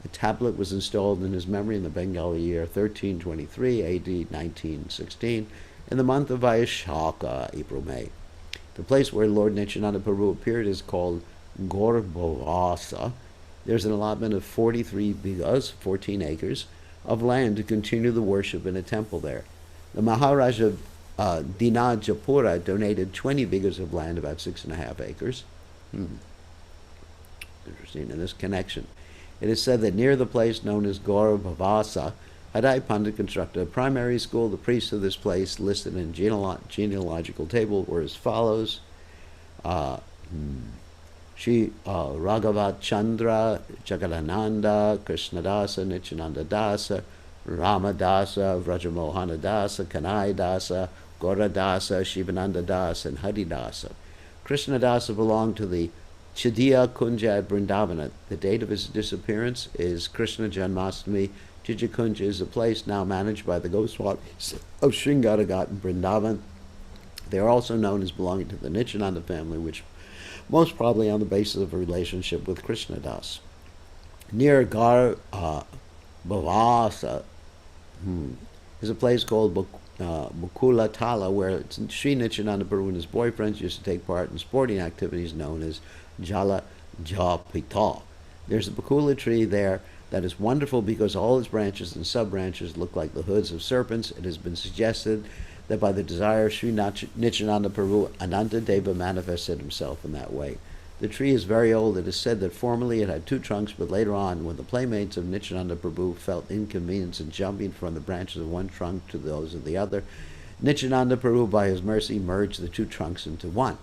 [SPEAKER 1] A tablet was installed in his memory in the Bengali year 1323, AD 1916, in the month of Vaishaka, April-May. The place where Lord Nityananda Prabhu appeared is called Gorbhavasa. There's an allotment of 43 bighas, 14 acres, of land to continue the worship in a temple there. The Maharaja Dinajapura donated 20 bighas of land, about 6.5 acres. Interesting in this connection. It is said that near the place known as Gorbhavasa, Hadai Pandit constructed a primary school. The priests of this place, listed in genealogical table, were as follows: Shri Raghavat Chandra, Jagadananda, Krishnadasa, Nityananda Dasa, Ramadasa, Vrajamohana Dasa, Kanai Dasa, Gauradasa, Shivananda Dasa, and Haridasa. Krishnadasa belonged to the Chidiya Kunja at Vrindavana. The date of his disappearance is Krishna Janmashtami. Chidiya Kunja is a place now managed by the Goswamis of Sringaragat in Vrindavan. They are also known as belonging to the Nityananda family, which most probably on the basis of a relationship with Krishnadas. Near Bhavasa is a place called Mukula Tala, where Sri Nityananda Prabhu and his boyfriends used to take part in sporting activities known as Jala Japita. There's a Bakula tree there that is wonderful because all its branches and sub-branches look like the hoods of serpents. It has been suggested that by the desire of Sri Nityananda Prabhu, Ananta Deva manifested himself in that way. The tree is very old. It is said that formerly it had two trunks, but later on, when the playmates of Nityananda Prabhu felt inconvenience in jumping from the branches of one trunk to those of the other, Nityananda Prabhu, by his mercy, merged the two trunks into one.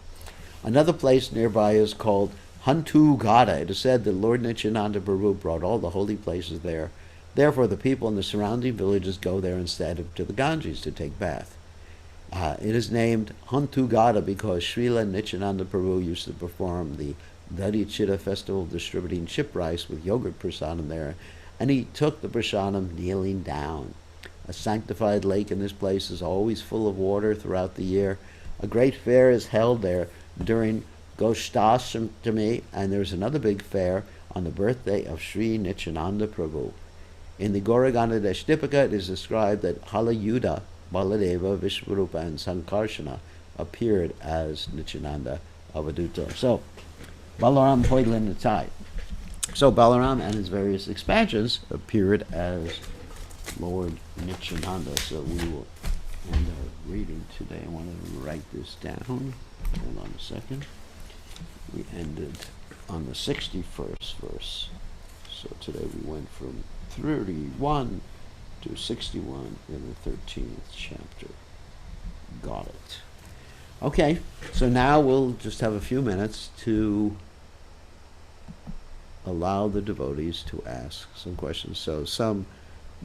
[SPEAKER 1] Another place nearby is called Hantugada. It is said that Lord Nityananda Prabhu brought all the holy places there. Therefore, the people in the surrounding villages go there instead of to the Ganges to take bath. It is named Hantugada because Srila Nityananda Prabhu used to perform the Dari Chitta festival distributing chip rice with yogurt prasadam there, and he took the prasadam kneeling down. A sanctified lake in this place is always full of water throughout the year. A great fair is held there during Goshtashami, and there's another big fair on the birthday of Sri Nityananda Prabhu. In the Gauragana Dashdipika, it is described that Halayuda, Baladeva, Vishvarupa, and Sankarsana appeared as Nityananda Avaduta. So, Balaram Hoidlin Natai. So, Balaram and his various expansions appeared as Lord Nityananda. So, we will end our reading today. I want to write this down. Hold on a second. We ended on the 61st verse. So, today we went from 31 to 61 in the 13th chapter. Got it. Okay, so now we'll just have a few minutes to allow the devotees to ask some questions. So some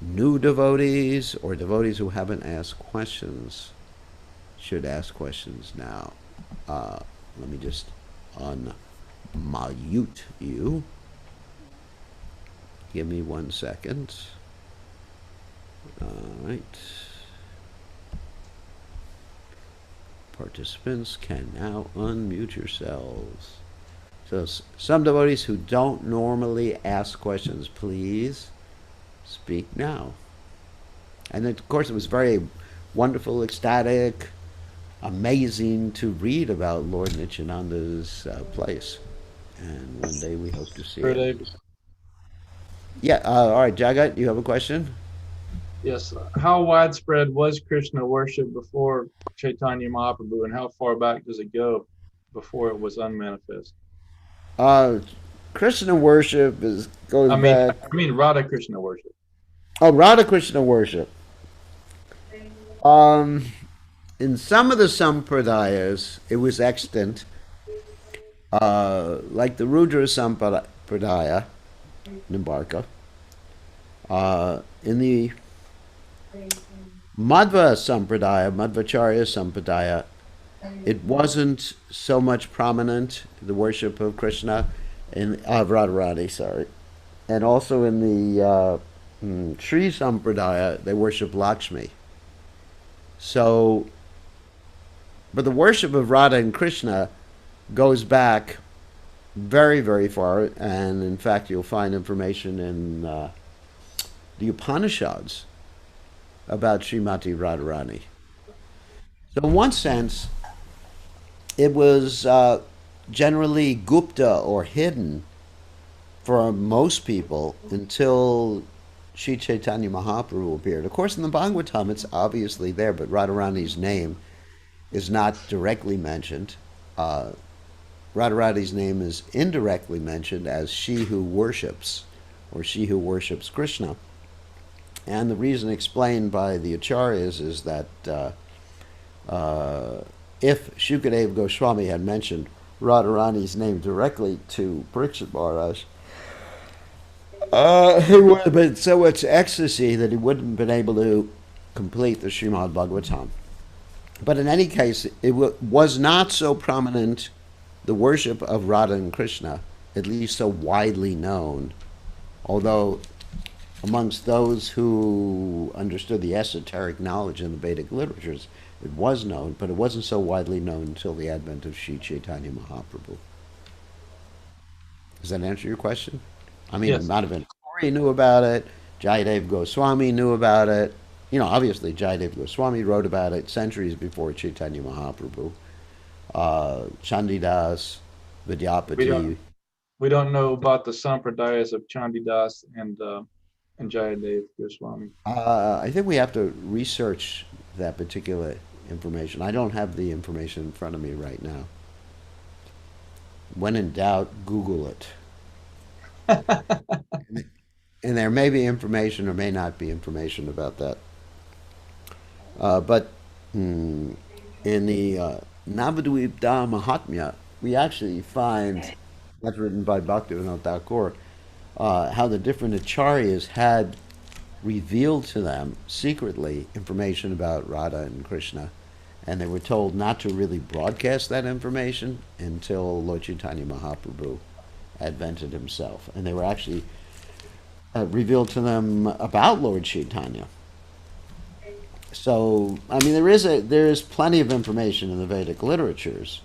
[SPEAKER 1] new devotees or devotees who haven't asked questions should ask questions now. Let me just unmute you. Give me 1 second. All right. Participants can now unmute yourselves. So some devotees who don't normally ask questions, please speak now. And of course it was very wonderful, ecstatic, amazing to read about Lord Nityananda's place. And one day we hope to see him. Yeah, all right, Jagat, you have a question?
[SPEAKER 2] Yes. How widespread was Krishna worship before Chaitanya Mahaprabhu, and how far back does it go before it was unmanifest?
[SPEAKER 1] Krishna worship goes
[SPEAKER 2] I mean,
[SPEAKER 1] back.
[SPEAKER 2] I mean Radha Krishna worship.
[SPEAKER 1] Oh, Radha Krishna worship. In some of the sampradayas, it was extant, like the Rudra Sampradaya, Nimbarka. In the Madhva Sampradaya, Madhvacharya Sampradaya, it wasn't so much prominent, the worship of Krishna, of Radharani, sorry. And also in the Sri Sampradaya, they worship Lakshmi. So, but the worship of Radha and Krishna goes back very, very far, and in fact, you'll find information in the Upanishads about Srimati Radharani. So, in one sense, it was generally Gupta or hidden for most people until Sri Chaitanya Mahaprabhu appeared. Of course, in the Bhagavatam, it's obviously there, but Radharani's name is not directly mentioned. Radharani's name is indirectly mentioned as she who worships, or she who worships Krishna. And the reason explained by the Acharyas is that if Shukadeva Goswami had mentioned Radharani's name directly to Parikshit Maharaj. He would have been so much ecstasy that he wouldn't have been able to complete the Srimad Bhagavatam. But in any case, it was not so prominent, the worship of Radha and Krishna, at least so widely known, although amongst those who understood the esoteric knowledge in the Vedic literatures, it was known, but it wasn't so widely known until the advent of Sri Chaitanya Mahaprabhu. Does that answer your question? I mean,
[SPEAKER 2] Yes.
[SPEAKER 1] Madhavan Kori knew about it, Jayadev Goswami knew about it. You know, obviously, Jayadev Goswami wrote about it centuries before Chaitanya Mahaprabhu. Chandidas,
[SPEAKER 2] We don't
[SPEAKER 1] Vidyapati.
[SPEAKER 2] we don't know about the sampradayas of Chandidas and Jayadev Goswami.
[SPEAKER 1] I think we have to research that particular information. I don't have the information in front of me right now. When in doubt, Google it. And there may be information or may not be information about that. But in the Navadvipta Mahatmya, we actually find, that's written by Bhaktivinoda Thakur, how the different acharyas had revealed to them secretly information about Radha and Krishna, and they were told not to really broadcast that information until Lord Chaitanya Mahaprabhu advented himself. And they were actually revealed to them about Lord Chaitanya. So, I mean, there is plenty of information in the Vedic literatures.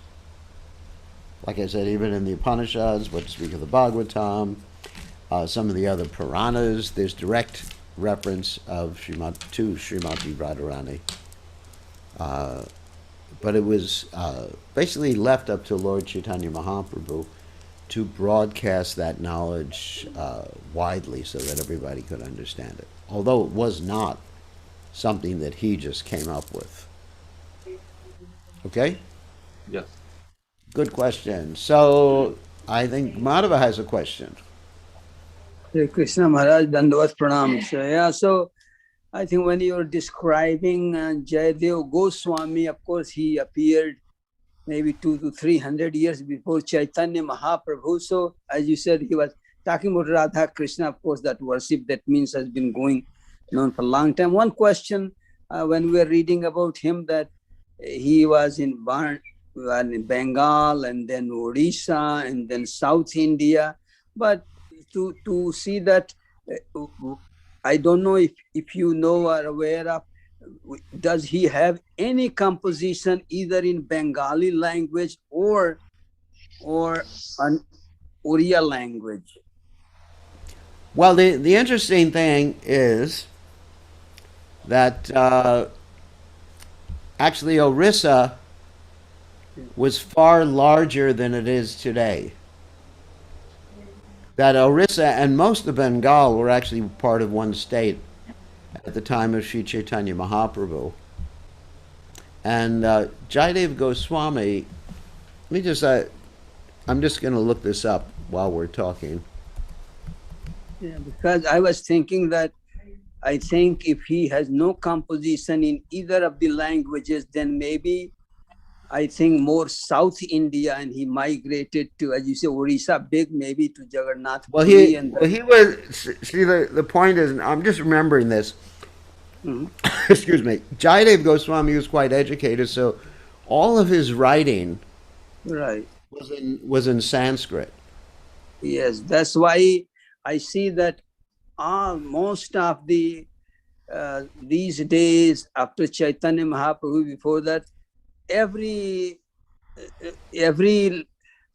[SPEAKER 1] Like I said, even in the Upanishads, what to speak of the Bhagavatam, some of the other Puranas, there's direct reference of to Srimati Radharani. But it was basically left up to Lord Chaitanya Mahaprabhu to broadcast that knowledge widely so that everybody could understand it. Although it was not something that he just came up with. Okay?
[SPEAKER 2] Yes.
[SPEAKER 1] Good question. So I think Madhava has a question.
[SPEAKER 3] Hare Krishna Maharaj, Dandavat Pranam. So, yeah, so I think when you were describing Jayadev Goswami, of course, he appeared maybe 200 to 300 years before Chaitanya Mahaprabhu. So, as you said, he was talking about Radha Krishna, of course, that worship, that means has been going on for a long time. One question, when we were reading about him, that he was in Bengal and then Odisha and then South India. But to see that, I don't know if you know or aware of, does he have any composition either in Bengali language or an Oriya language?
[SPEAKER 1] Well, the interesting thing is that actually Orissa was far larger than it is today. That Orissa and most of Bengal were actually part of one state at the time of Sri Chaitanya Mahaprabhu. And Jayadev Goswami, let me just, I'm just going to look this up while we're talking.
[SPEAKER 3] Yeah, because I was thinking that I think if he has no composition in either of the languages, then maybe I think more South India, and he migrated to, as you say, Orissa, big maybe to Jagannath Puri.
[SPEAKER 1] He was, see, the point is, I'm just remembering this. Excuse me. Jayadev Goswami was quite educated, so all of his writing
[SPEAKER 3] Right.
[SPEAKER 1] was in Sanskrit.
[SPEAKER 3] Yes, that's why I see that most of the these days after Chaitanya Mahaprabhu, before that, every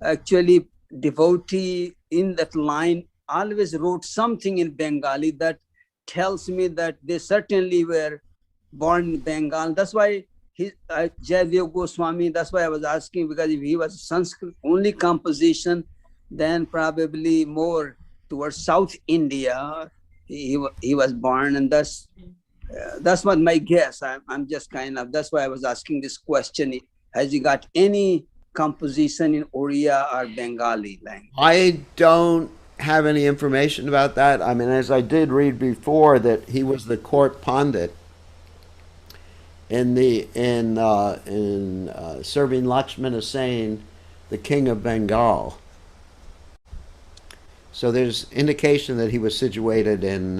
[SPEAKER 3] actually devotee in that line always wrote something in Bengali that tells me that they certainly were born in Bengal. That's why Jayadev Goswami, that's why I was asking, because if he was Sanskrit only composition, then probably more towards South India he was born, and that's what my guess. I'm just kind of, that's why I was asking this question. Has he got any composition in Oriya or Bengali language?
[SPEAKER 1] I don't have any information about that. I mean, as I did read before, that he was the court pandit in serving Lakshmana Sen, the king of Bengal. So there's indication that he was situated in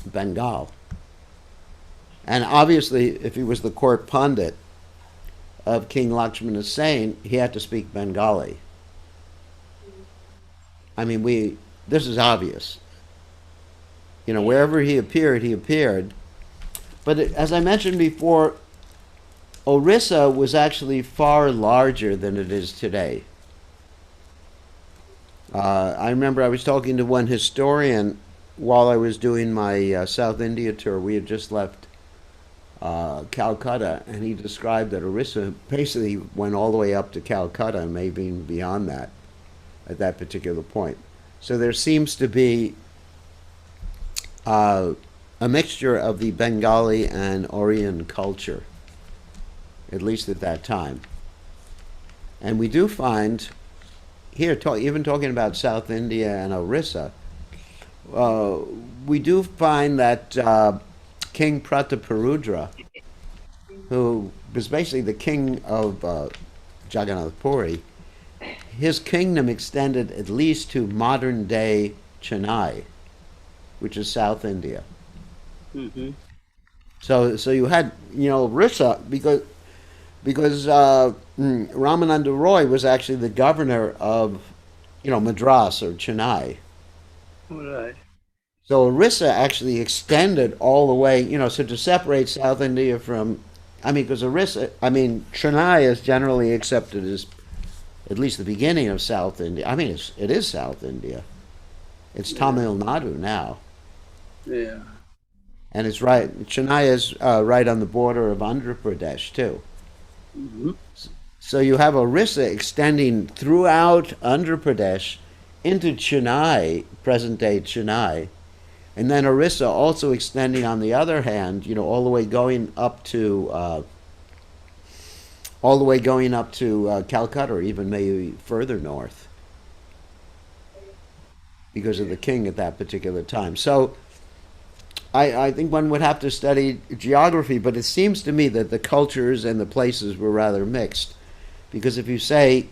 [SPEAKER 1] Bengal. And obviously, if he was the court pundit of King Lakshmana Sen, he had to speak Bengali. I mean, this is obvious. You know, wherever he appeared, he appeared. But as I mentioned before, Orissa was actually far larger than it is today. I remember I was talking to one historian while I was doing my South India tour. We had just left Calcutta, and he described that Orissa basically went all the way up to Calcutta, and maybe even beyond that at that particular point. So there seems to be a mixture of the Bengali and Aryan culture, at least at that time. And we do find here, even talking about South India and Orissa, we do find that King Prataparudra, who was basically the king of Jagannath Puri, his kingdom extended at least to modern day Chennai, which is South India.
[SPEAKER 3] Mm-hmm.
[SPEAKER 1] So you had, you know, Orissa, because Ramananda Roy was actually the governor of, you know, Madras or Chennai.
[SPEAKER 3] Right.
[SPEAKER 1] So Orissa actually extended all the way, you know, so to separate South India from, I mean, because Chennai is generally accepted as at least the beginning of South India. I mean, it is South India. It's Tamil Nadu now.
[SPEAKER 3] Yeah.
[SPEAKER 1] And it's right, Chennai is right on the border of Andhra Pradesh, too.
[SPEAKER 3] Mm-hmm.
[SPEAKER 1] So you have Orissa extending throughout Andhra Pradesh into Chennai, present-day Chennai, and then Orissa also extending on the other hand, you know, all the way going up to Calcutta, or even maybe further north, because of the king at that particular time. So I think one would have to study geography, but it seems to me that the cultures and the places were rather mixed. Because if you say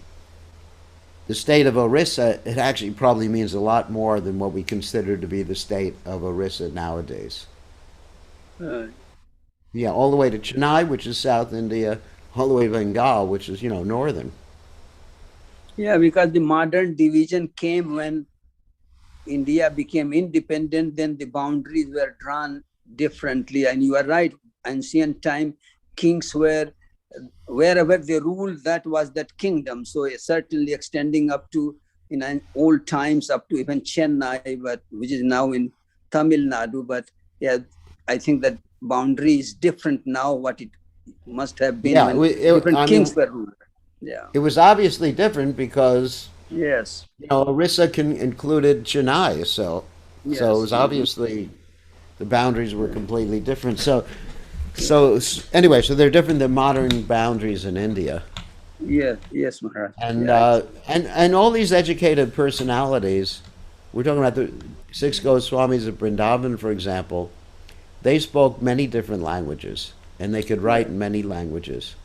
[SPEAKER 1] the state of Orissa, it actually probably means a lot more than what we consider to be the state of Orissa nowadays. Yeah, all the way to Chennai, which is South India, all the way to Bengal, which is, you know, northern.
[SPEAKER 3] Yeah, because the modern division came when India became independent, then the boundaries were drawn differently. And you are right, ancient time, kings were, wherever they ruled, that was that kingdom. So certainly extending up to, in old times, up to even Chennai, but which is now in Tamil Nadu. But yeah, I think that boundary is different now, what it must have been when different kings were ruled. Yeah.
[SPEAKER 1] It was obviously different because,
[SPEAKER 3] yes,
[SPEAKER 1] you know, Orissa included Chennai, so
[SPEAKER 3] yes.
[SPEAKER 1] So it was obviously the boundaries were completely different. So anyway, so they're different than modern boundaries in India.
[SPEAKER 3] Yeah, yes, Maharaj.
[SPEAKER 1] And
[SPEAKER 3] yeah.
[SPEAKER 1] And all these educated personalities, we're talking about the 6 Goswamis of Vrindavan, for example. They spoke many different languages, and they could write in many languages.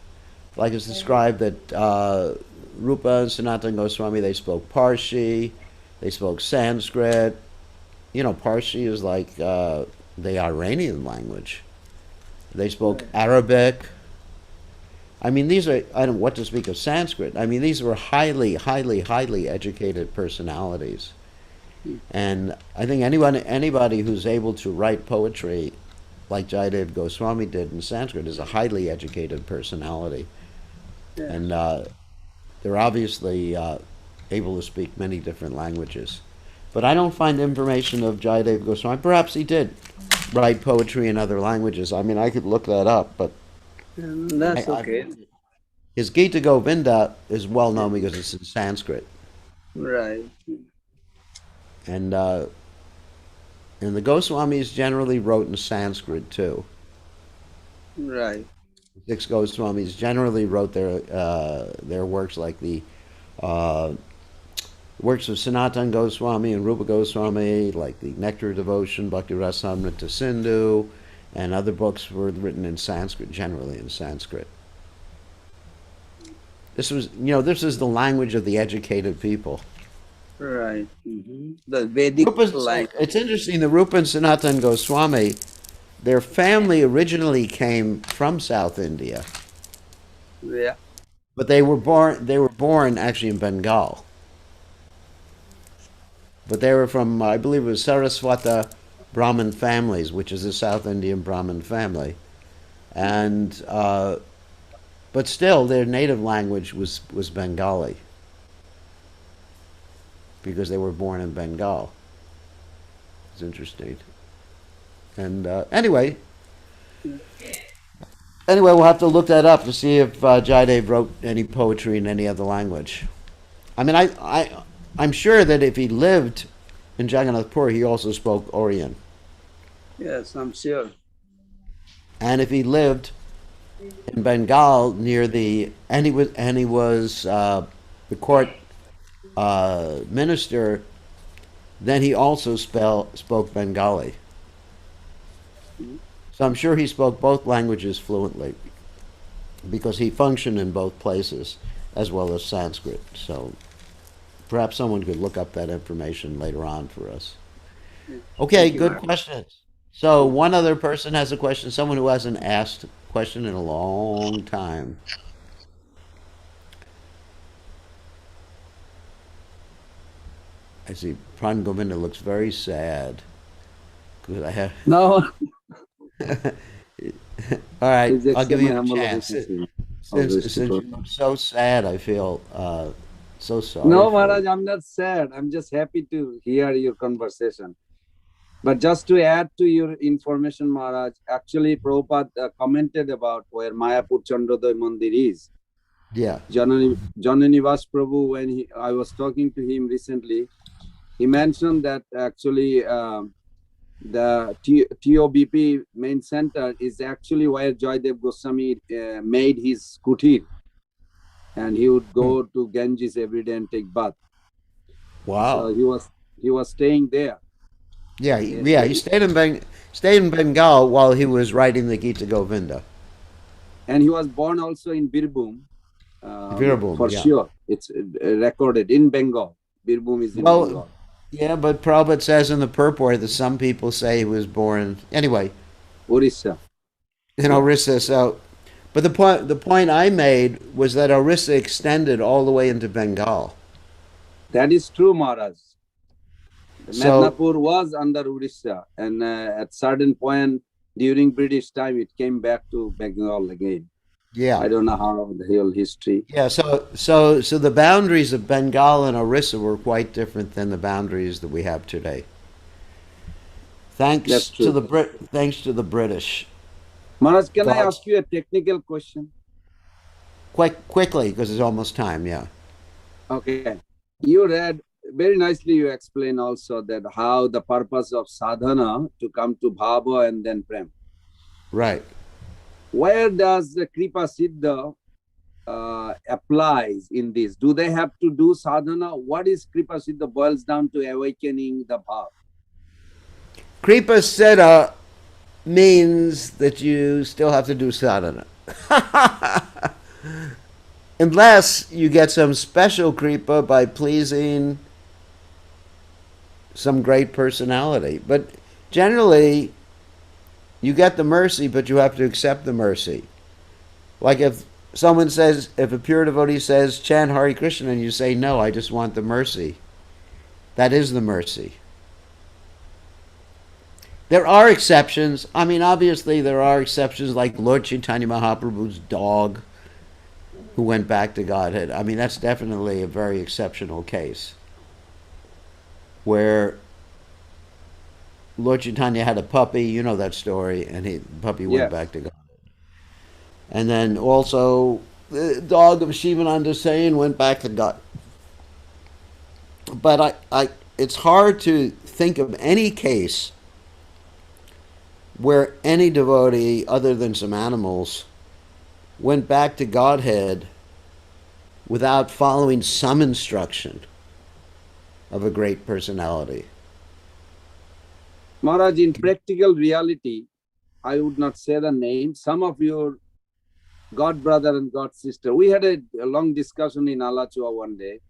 [SPEAKER 1] Like it's described that Rupa and Sanatana Goswami, they spoke Parsi, they spoke Sanskrit. You know, Parsi is like the Iranian language. They spoke Arabic. I mean, these are, I don't know what to speak of Sanskrit. I mean, these were highly, highly, highly educated personalities. And I think anybody who's able to write poetry like Jayadev Goswami did in Sanskrit is a highly educated personality.
[SPEAKER 3] Yeah.
[SPEAKER 1] And they're obviously able to speak many different languages. But I don't find information of Jayadev Goswami. Perhaps he did write poetry in other languages. I mean, I could look that up, but
[SPEAKER 3] that's okay.
[SPEAKER 1] His Gita Govinda is well known because it's in Sanskrit.
[SPEAKER 3] Right.
[SPEAKER 1] And the Goswamis generally wrote in Sanskrit too.
[SPEAKER 3] Right.
[SPEAKER 1] 6 Goswamis generally wrote their works, like the works of Sanatana Goswami and Rupa Goswami, like the Nectar of Devotion, Bhakti Rasamrita Sindhu, and other books were written in Sanskrit, generally in Sanskrit. This was, this is the language of the educated people.
[SPEAKER 3] Right. The Vedic language.
[SPEAKER 1] It's interesting, the Rupa and Sanatan Goswami, their family originally came from South India,
[SPEAKER 3] Yeah.
[SPEAKER 1] but they were born actually in Bengal. But they were from, I believe it was Saraswata Brahmin families, which is a South Indian Brahmin family. And, but still, their native language was Bengali because they were born in Bengal. It's interesting. And anyway, we'll have to look that up to see if Jaidev wrote any poetry in any other language. I mean, I'm sure that if he lived in Jagannathpur, he also spoke Oriyan.
[SPEAKER 3] Yes, I'm sure.
[SPEAKER 1] And if he lived in Bengal and he was the court minister, then he also spoke Bengali. So I'm sure he spoke both languages fluently because he functioned in both places as well as Sanskrit. So perhaps someone could look up that information later on for us. Okay, good questions. So one other person has a question, someone who hasn't asked a question in a long time. I see Pran Govinda looks very sad. Good, I have.
[SPEAKER 3] No,
[SPEAKER 1] All right,
[SPEAKER 3] please
[SPEAKER 1] I'll give
[SPEAKER 3] accept
[SPEAKER 1] you
[SPEAKER 3] my
[SPEAKER 1] a
[SPEAKER 3] humble
[SPEAKER 1] chance.
[SPEAKER 3] obeisance.
[SPEAKER 1] Since you look so sad, I feel so sorry.
[SPEAKER 4] No,
[SPEAKER 1] for
[SPEAKER 4] Maharaj,
[SPEAKER 1] you.
[SPEAKER 4] I'm not sad. I'm just happy to hear your conversation. But just to add to your information, Maharaj, actually Prabhupada commented about where Mayapur Chandrodaya Mandir is.
[SPEAKER 1] Yeah.
[SPEAKER 4] Jananivas Prabhu, when I was talking to him recently, he mentioned that actually the TOBP main center is actually where Joydev Goswami made his kutir. And he would go to Ganges every day and take bath.
[SPEAKER 1] Wow.
[SPEAKER 4] So he was staying there.
[SPEAKER 1] Yeah, he stayed in Bengal while he was writing the Gita Govinda.
[SPEAKER 4] And he was born also in Birbhum.
[SPEAKER 1] Veerabhum,
[SPEAKER 4] For
[SPEAKER 1] yeah.
[SPEAKER 4] sure. It's recorded in Bengal. Birbhum is in Bengal.
[SPEAKER 1] Well, yeah, but Prabhupada says in the purport that some people say he was born anyway
[SPEAKER 4] Orissa.
[SPEAKER 1] in Orissa. So, but the point I made was that Orissa extended all the way into Bengal.
[SPEAKER 4] That is true, Maharaj.
[SPEAKER 1] So-
[SPEAKER 4] Mednapur was under Orissa, and at certain point during British time, it came back to Bengal again.
[SPEAKER 1] Yeah.
[SPEAKER 4] I don't know how the whole history.
[SPEAKER 1] Yeah, so the boundaries of Bengal and Orissa were quite different than the boundaries that we have today.
[SPEAKER 4] That's
[SPEAKER 1] Thanks
[SPEAKER 4] true.
[SPEAKER 1] to the British.
[SPEAKER 4] Maharaj, can I
[SPEAKER 1] God.
[SPEAKER 4] ask you a technical question?
[SPEAKER 1] Quite quickly, because it's almost time. Yeah.
[SPEAKER 4] Okay. You read very nicely, you explain also that how the purpose of sadhana to come to bhava and then prem.
[SPEAKER 1] Right.
[SPEAKER 4] Where does the kripa siddha applies in this? Do they have to do sadhana? What is kripa siddha boils down to awakening the bhav.
[SPEAKER 1] Kripa Siddha means that you still have to do sadhana. Unless you get some special kripa by pleasing some great personality. But generally, you get the mercy, but you have to accept the mercy. Like if a pure devotee says, chant Hare Krishna, and you say, no, I just want the mercy. That is the mercy. There are exceptions. I mean, obviously there are exceptions like Lord Chaitanya Mahaprabhu's dog who went back to Godhead. I mean, that's definitely a very exceptional case where Lord Chaitanya had a puppy, you know that story, and the puppy went
[SPEAKER 4] Yes.
[SPEAKER 1] back to God. And then also the dog of Shivananda Sain went back to God. But it's hard to think of any case where any devotee, other than some animals, went back to Godhead without following some instruction of a great personality.
[SPEAKER 4] Maharaj, in practical reality, I would not say the name. Some of your God brother and God sister. We had a long discussion in Alachua one day.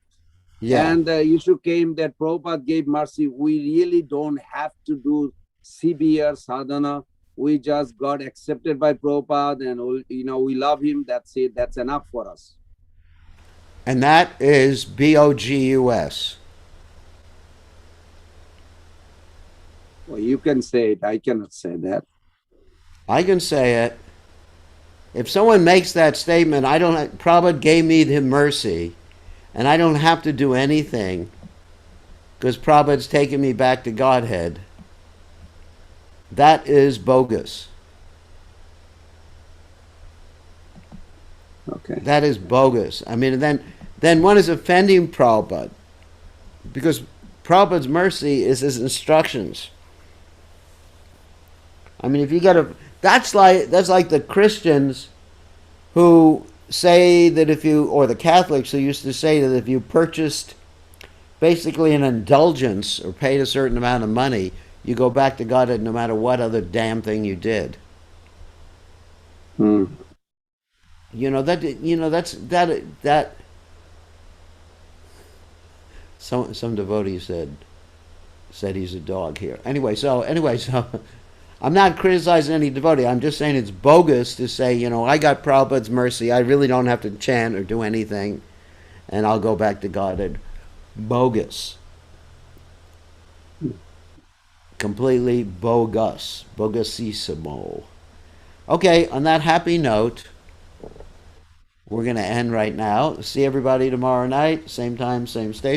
[SPEAKER 1] Yeah.
[SPEAKER 4] And the issue came that Prabhupada gave mercy. We really don't have to do severe sadhana. We just got accepted by Prabhupada and, we love him. That's it. That's enough for us.
[SPEAKER 1] And that is BOGUS.
[SPEAKER 4] Well, you can say it. I cannot say that.
[SPEAKER 1] I can say it. If someone makes that statement, Prabhupada gave me the mercy, and I don't have to do anything because Prabhupada's taken me back to Godhead. That is bogus.
[SPEAKER 4] Okay.
[SPEAKER 1] That is bogus. I mean, then one is offending Prabhupada because Prabhupada's mercy is his instructions. I mean, if you got to, that's like the Christians who say that or the Catholics who used to say that if you purchased basically an indulgence or paid a certain amount of money, you go back to God no matter what other damn thing you did.
[SPEAKER 4] Hmm.
[SPEAKER 1] That. Some devotee said he's a dog here. Anyway, so I'm not criticizing any devotee. I'm just saying it's bogus to say, I got Prabhupada's mercy. I really don't have to chant or do anything, and I'll go back to God. Bogus. Completely bogus. Bogosissimo. Okay, on that happy note, we're going to end right now. See everybody tomorrow night, same time, same station.